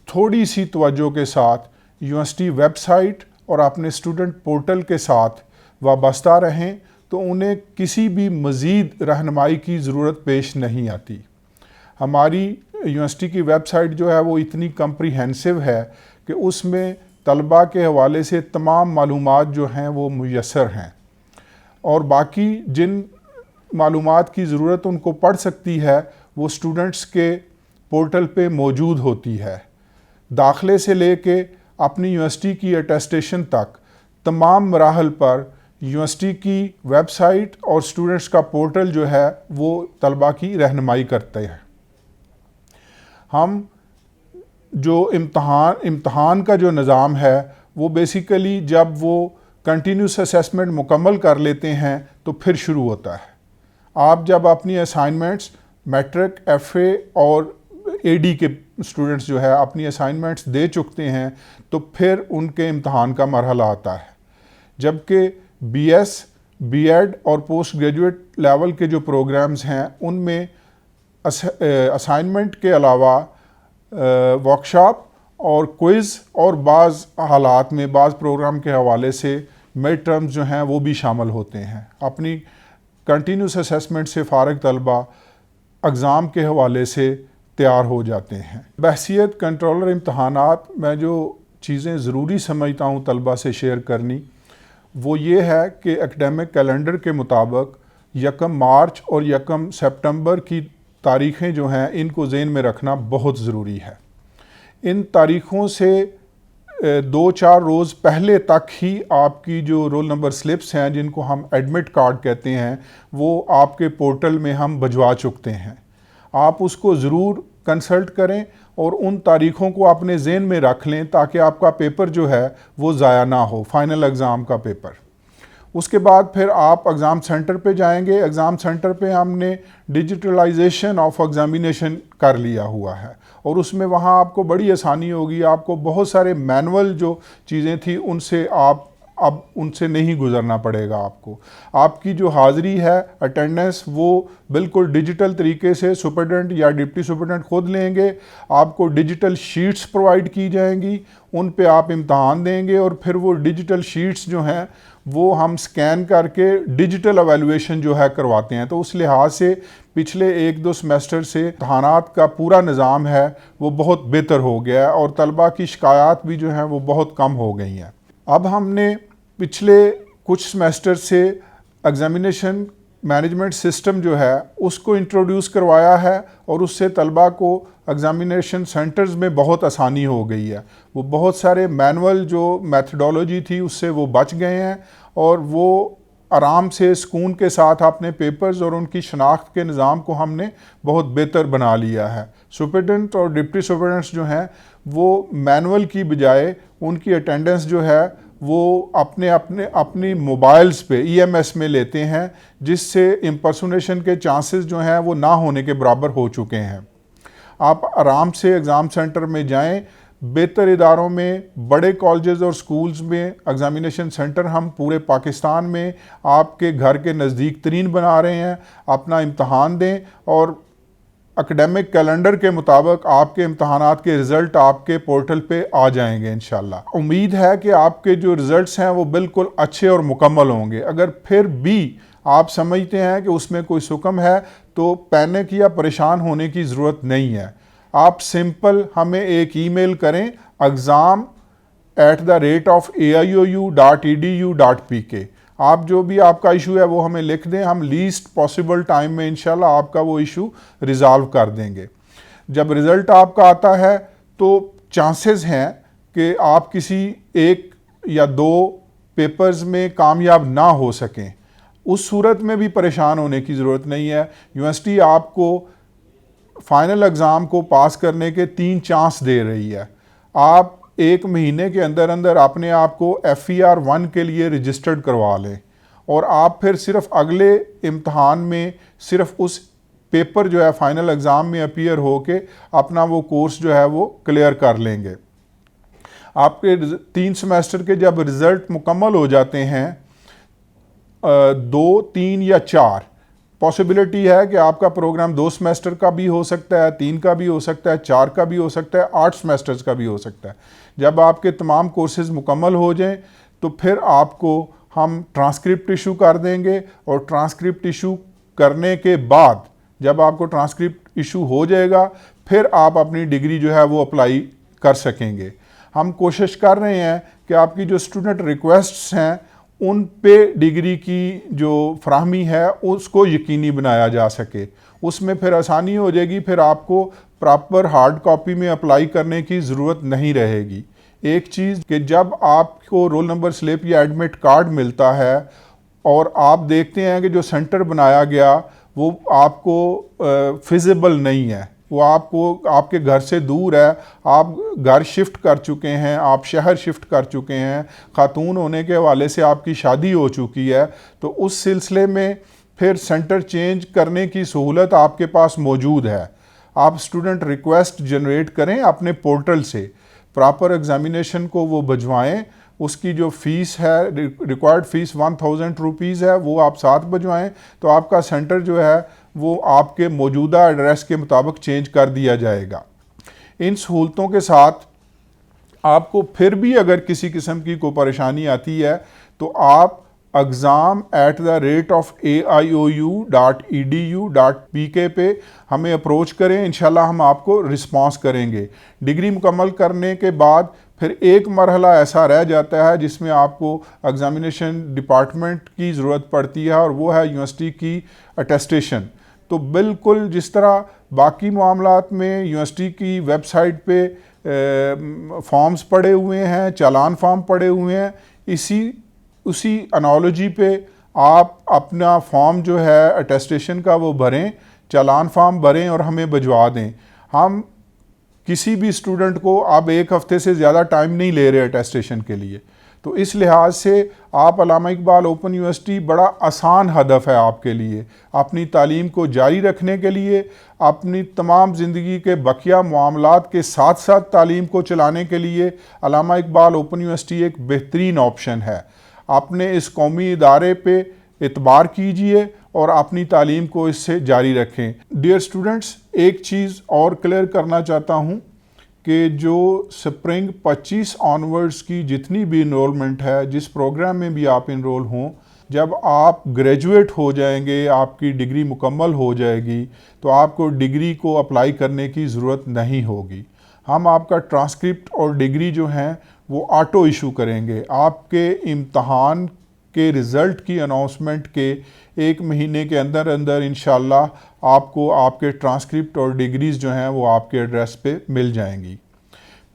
تھوڑی سی توجہ کے ساتھ یونیورسٹی ویب سائٹ اور اپنے اسٹوڈنٹ پورٹل کے ساتھ وابستہ رہیں تو انہیں کسی بھی مزید رہنمائی کی ضرورت پیش نہیں آتی۔ ہماری یونیورسٹی کی ویب سائٹ جو ہے وہ اتنی کمپریہنسو ہے کہ اس میں طلباء کے حوالے سے تمام معلومات جو ہیں وہ میسر ہیں، اور باقی جن معلومات کی ضرورت ان کو پڑ سکتی ہے وہ اسٹوڈنٹس کے پورٹل پہ موجود ہوتی ہے۔ داخلے سے لے کے اپنی یونیورسٹی کی اٹیسٹیشن تک تمام مراحل پر یونیورسٹی کی ویب سائٹ اور اسٹوڈنٹس کا پورٹل جو ہے وہ طلباء کی رہنمائی کرتے ہیں۔ ہم جو امتحان کا جو نظام ہے وہ بیسیکلی جب وہ کنٹینیوس اسیسمنٹ مکمل کر لیتے ہیں تو پھر شروع ہوتا ہے۔ آپ جب اپنی اسائنمنٹس میٹرک، ایف اے اور اے ڈی کے اسٹوڈنٹس جو ہے اپنی اسائنمنٹس دے چکتے ہیں تو پھر ان کے امتحان کا مرحلہ آتا ہے، جبکہ بی ایس، بی ایڈ اور پوسٹ گریجویٹ لیول کے جو پروگرامز ہیں ان میں اسائنمنٹ کے علاوہ ورکشاپ اور کوئز اور بعض حالات میں بعض پروگرام کے حوالے سے مڈ ٹرمز جو ہیں وہ بھی شامل ہوتے ہیں۔ اپنی کنٹینیوس اسیسمنٹ سے فارغ طلباء اگزام کے حوالے سے تیار ہو جاتے ہیں۔ بحیثیت کنٹرولر امتحانات میں جو چیزیں ضروری سمجھتا ہوں طلباء سے شیئر کرنی وہ یہ ہے کہ اکیڈمک کیلنڈر کے مطابق 1 مارچ اور 1 سپٹمبر کی تاریخیں جو ہیں ان کو ذہن میں رکھنا بہت ضروری ہے۔ ان تاریخوں سے 2-4 روز پہلے تک ہی آپ کی جو رول نمبر سلپس ہیں جن کو ہم ایڈمٹ کارڈ کہتے ہیں وہ آپ کے پورٹل میں ہم بھجوا چکتے ہیں۔ آپ اس کو ضرور کنسلٹ کریں اور ان تاریخوں کو اپنے ذہن میں رکھ لیں تاکہ آپ کا پیپر جو ہے وہ ضائع نہ ہو، فائنل ایگزام کا پیپر۔ اس کے بعد پھر آپ ایگزام سینٹر پہ جائیں گے۔ ایگزام سینٹر پہ ہم نے ڈیجیٹلائزیشن آف ایگزامینیشن کر لیا ہوا ہے اور اس میں وہاں آپ کو بڑی آسانی ہوگی۔ آپ کو بہت سارے مینول جو چیزیں تھیں ان سے آپ اب ان سے نہیں گزرنا پڑے گا۔ آپ کو آپ کی جو حاضری ہے اٹینڈنس وہ بالکل ڈیجیٹل طریقے سے سپرڈنٹ یا ڈپٹی سپرڈنٹ خود لیں گے۔ آپ کو ڈیجیٹل شیٹس پرووائڈ کی جائیں گی، ان پہ آپ امتحان دیں گے اور پھر وہ ڈیجیٹل شیٹس جو ہیں وہ ہم سکین کر کے ڈیجیٹل ایویلویشن جو ہے کرواتے ہیں۔ تو اس لحاظ سے پچھلے 1-2 سیمسٹر سے امتحانات کا پورا نظام ہے وہ بہت بہتر ہو گیا ہے اور طلباء کی شکایات بھی جو ہیں وہ بہت کم ہو گئی ہیں۔ اب ہم نے پچھلے کچھ سیمسٹر سے ایگزامینیشن مینجمنٹ سسٹم جو ہے اس کو انٹروڈیوس کروایا ہے اور اس سے طلباء کو ایگزامینیشن سینٹرز میں بہت آسانی ہو گئی ہے۔ وہ بہت سارے مینول جو میتھڈولوجی تھی اس سے وہ بچ گئے ہیں اور وہ آرام سے سکون کے ساتھ اپنے پیپرز اور ان کی شناخت کے نظام کو ہم نے بہت بہتر بنا لیا ہے۔ سپرڈنٹ اور ڈپٹی سپرڈنٹس جو ہیں وہ مینول کی بجائے ان کی اٹینڈنس جو ہے وہ اپنی موبائلز پہ EMS میں لیتے ہیں، جس سے امپرسونیشن کے چانسز جو ہیں وہ نہ ہونے کے برابر ہو چکے ہیں۔ آپ آرام سے ایگزام سینٹر میں جائیں۔ بہتر اداروں میں، بڑے کالجز اور سکولز میں ایگزامینیشن سینٹر ہم پورے پاکستان میں آپ کے گھر کے نزدیک ترین بنا رہے ہیں۔ اپنا امتحان دیں اور اکیڈمک کیلنڈر کے مطابق آپ کے امتحانات کے رزلٹ آپ کے پورٹل پہ آ جائیں گے انشاءاللہ۔ امید ہے کہ آپ کے جو رزلٹس ہیں وہ بالکل اچھے اور مکمل ہوں گے۔ اگر پھر بھی آپ سمجھتے ہیں کہ اس میں کوئی سکم ہے تو پینک یا پریشان ہونے کی ضرورت نہیں ہے۔ آپ سمپل ہمیں ایک ای میل کریں exam@aiou.edu.pk۔ آپ جو بھی آپ کا ایشو ہے وہ ہمیں لکھ دیں، ہم لیسٹ پاسبل ٹائم میں انشاءاللہ آپ کا وہ ایشو ریزالو کر دیں گے۔ جب رزلٹ آپ کا آتا ہے تو چانسز ہیں کہ آپ کسی ایک یا دو پیپرز میں کامیاب نہ ہو سکیں. اس صورت میں بھی پریشان ہونے کی ضرورت نہیں ہے. یونیورسٹی آپ کو فائنل اگزام کو پاس کرنے کے 3 چانس دے رہی ہے. آپ 1 مہینے کے اندر اندر اپنے آپ کو FER1 کے لیے رجسٹرڈ کروا لیں اور آپ پھر صرف اگلے امتحان میں صرف اس پیپر جو ہے فائنل اگزام میں اپیئر ہو کے اپنا وہ کورس جو ہے وہ کلیئر کر لیں گے. آپ کے 3 سیمیسٹر کے جب رزلٹ مکمل ہو جاتے ہیں 2, 3 یا 4 پاسبلٹی ہے کہ آپ کا پروگرام 2 سیمیسٹر کا بھی ہو سکتا ہے, 3 کا بھی ہو سکتا ہے, 4 کا بھی ہو سکتا ہے, 8 سیمیسٹرز کا بھی ہو سکتا ہے. جب آپ کے تمام کورسز مکمل ہو جائیں تو پھر آپ کو ہم ٹرانسکرپٹ ایشو کر دیں گے اور ٹرانسکرپٹ ایشو کرنے کے بعد جب آپ کو ٹرانسکرپٹ ایشو ہو جائے گا پھر آپ اپنی ڈگری جو ہے وہ اپلائی کر سکیں گے. ہم کوشش کر رہے ہیں کہ آپ کی جو اسٹوڈنٹ ریکویسٹس ہیں ان پہ ڈگری کی جو فراہمی ہے اس کو یقینی بنایا جا سکے. اس میں پھر آسانی ہو جائے گی, پھر آپ کو پراپر ہارڈ کاپی میں اپلائی کرنے کی ضرورت نہیں رہے گی. ایک چیز کہ جب آپ کو رول نمبر سلپ یا ایڈمٹ کارڈ ملتا ہے اور آپ دیکھتے ہیں کہ جو سینٹر بنایا گیا وہ آپ کو فیزیبل نہیں ہے, وہ آپ کے گھر سے دور ہے, آپ گھر شفٹ کر چکے ہیں, آپ شہر شفٹ کر چکے ہیں, خاتون ہونے کے حوالے سے آپ کی شادی ہو چکی ہے, تو اس سلسلے میں پھر سینٹر چینج کرنے کی سہولت آپ کے پاس موجود ہے. آپ اسٹوڈنٹ ریکویسٹ جنریٹ کریں اپنے پورٹل سے, پراپر ایگزامینیشن کو وہ بھجوائیں, اس کی جو فیس ہے ریکوائرڈ فیس 1000 روپیز ہے وہ آپ ساتھ بھجوائیں تو آپ کا سینٹر جو ہے وہ آپ کے موجودہ ایڈریس کے مطابق چینج کر دیا جائے گا. ان سہولتوں کے ساتھ آپ کو پھر بھی اگر کسی قسم کی کوئی پریشانی آتی ہے تو آپ exam@aioU.edu.pk پہ ہمیں اپروچ کریں, انشاءاللہ ہم آپ کو رسپانس کریں گے. ڈگری مکمل کرنے کے بعد پھر ایک مرحلہ ایسا رہ جاتا ہے جس میں آپ کو ایگزامینیشن ڈپارٹمنٹ کی ضرورت پڑتی ہے اور وہ ہے یونیورسٹی کی اٹیسٹیشن. تو بالکل جس طرح باقی معاملات میں یونیورسٹی کی ویب سائٹ پہ فارمز پڑے ہوئے ہیں, چالان فارم پڑے ہوئے ہیں, اسی انالوجی پہ آپ اپنا فارم جو ہے اٹیسٹیشن کا وہ بھریں, چالان فارم بھریں اور ہمیں بھجوا دیں. ہم کسی بھی اسٹوڈنٹ کو اب 1 ہفتے سے زیادہ ٹائم نہیں لے رہے اٹیسٹیشن کے لیے, تو اس لحاظ سے آپ علامہ اقبال اوپن یونیورسٹی بڑا آسان ہدف ہے آپ کے لیے. اپنی تعلیم کو جاری رکھنے کے لیے, اپنی تمام زندگی کے بقیہ معاملات کے ساتھ ساتھ تعلیم کو چلانے کے لیے علامہ اقبال اوپن یونیورسٹی ایک بہترین آپشن ہے. اپنے اس قومی ادارے پہ اعتبار کیجئے اور اپنی تعلیم کو اس سے جاری رکھیں. ڈیئر اسٹوڈنٹس, ایک چیز اور کلیئر کرنا چاہتا ہوں کہ جو سپرنگ 25 آنورڈز کی جتنی بھی انرولمنٹ ہے, جس پروگرام میں بھی آپ انرول ہوں, جب آپ گریجویٹ ہو جائیں گے, آپ کی ڈگری مکمل ہو جائے گی تو آپ کو ڈگری کو اپلائی کرنے کی ضرورت نہیں ہوگی. ہم آپ کا ٹرانسکرپٹ اور ڈگری جو ہیں وہ آٹو ایشو کریں گے. آپ کے امتحان کے رزلٹ کی اناؤنسمنٹ کے 1 مہینے کے اندر اندر انشاءاللہ آپ کو آپ کے ٹرانسکرپٹ اور ڈگریز جو ہیں وہ آپ کے ایڈریس پہ مل جائیں گی.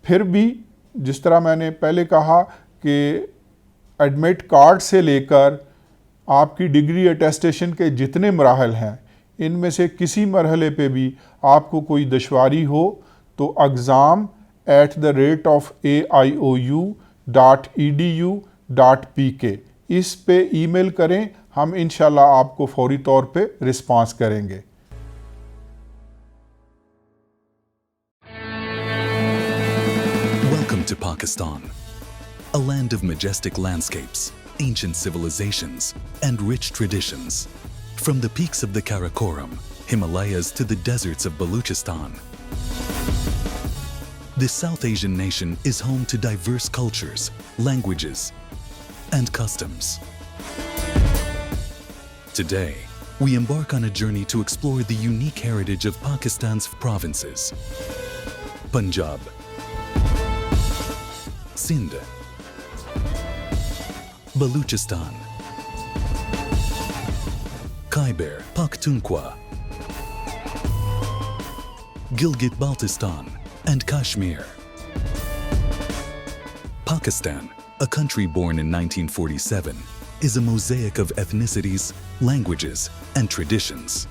پھر بھی جس طرح میں نے پہلے کہا کہ ایڈمٹ کارڈ سے لے کر آپ کی ڈگری اٹیسٹیشن کے جتنے مراحل ہیں ان میں سے کسی مرحلے پہ بھی آپ کو کوئی دشواری ہو تو exam@aioU.edu.pk اس پہ ای میل کریں, ہم انشاءاللہ آپ کو فوری طور پہ رسپانس کریں گے. Welcome to Pakistan, a land of majestic landscapes, ancient civilizations, and rich traditions. From the peaks of the Karakoram, Himalayas to the deserts of Baluchistan, this South Asian nation is home to diverse cultures, languages, and customs. Today, we embark on a journey to explore the unique heritage of Pakistan's provinces: Punjab, Sindh, Baluchistan, Khyber Pakhtunkhwa, Gilgit-Baltistan, and Kashmir. Pakistan, a country born in 1947, is a mosaic of ethnicities, languages, and traditions.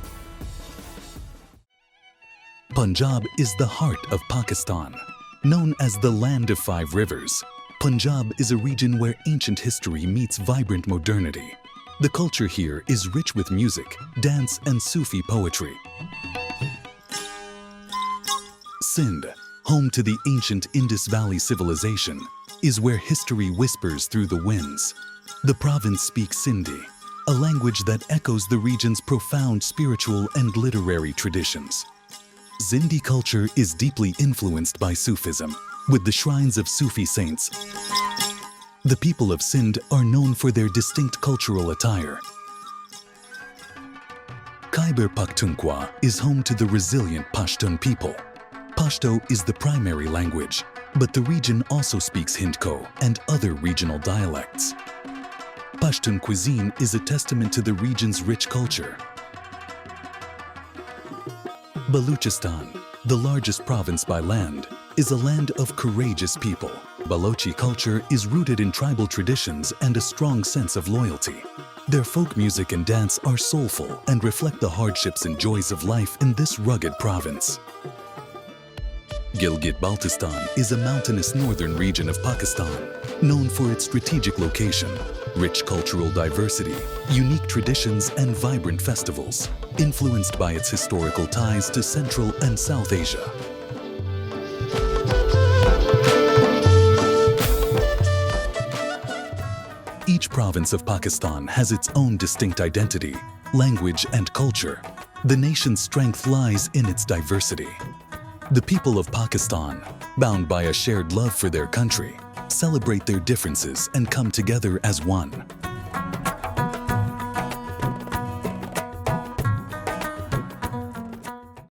Punjab is the heart of Pakistan. Known as the Land of Five Rivers, Punjab is a region where ancient history meets vibrant modernity. The culture here is rich with music, dance, and Sufi poetry. Sindh, home to the ancient Indus Valley civilization, is where history whispers through the winds. The province speaks Sindhi, a language that echoes the region's profound spiritual and literary traditions. Sindhi culture is deeply influenced by Sufism, with the shrines of Sufi saints. The people of Sindh are known for their distinct cultural attire. Khyber Pakhtunkhwa is home to the resilient Pashtun people. Pashto is the primary language, but the region also speaks Hindko and other regional dialects. Pashtun cuisine is a testament to the region's rich culture. Baluchistan, the largest province by land, is a land of courageous people. Balochi culture is rooted in tribal traditions and a strong sense of loyalty. Their folk music and dance are soulful and reflect the hardships and joys of life in this rugged province. Gilgit-Baltistan is a mountainous northern region of Pakistan, known for its strategic location, rich cultural diversity, unique traditions, and vibrant festivals, influenced by its historical ties to Central and South Asia. Each province of Pakistan has its own distinct identity, language, and culture. The nation's strength lies in its diversity. The people of Pakistan, bound by a shared love for their country, celebrate their differences and come together as one.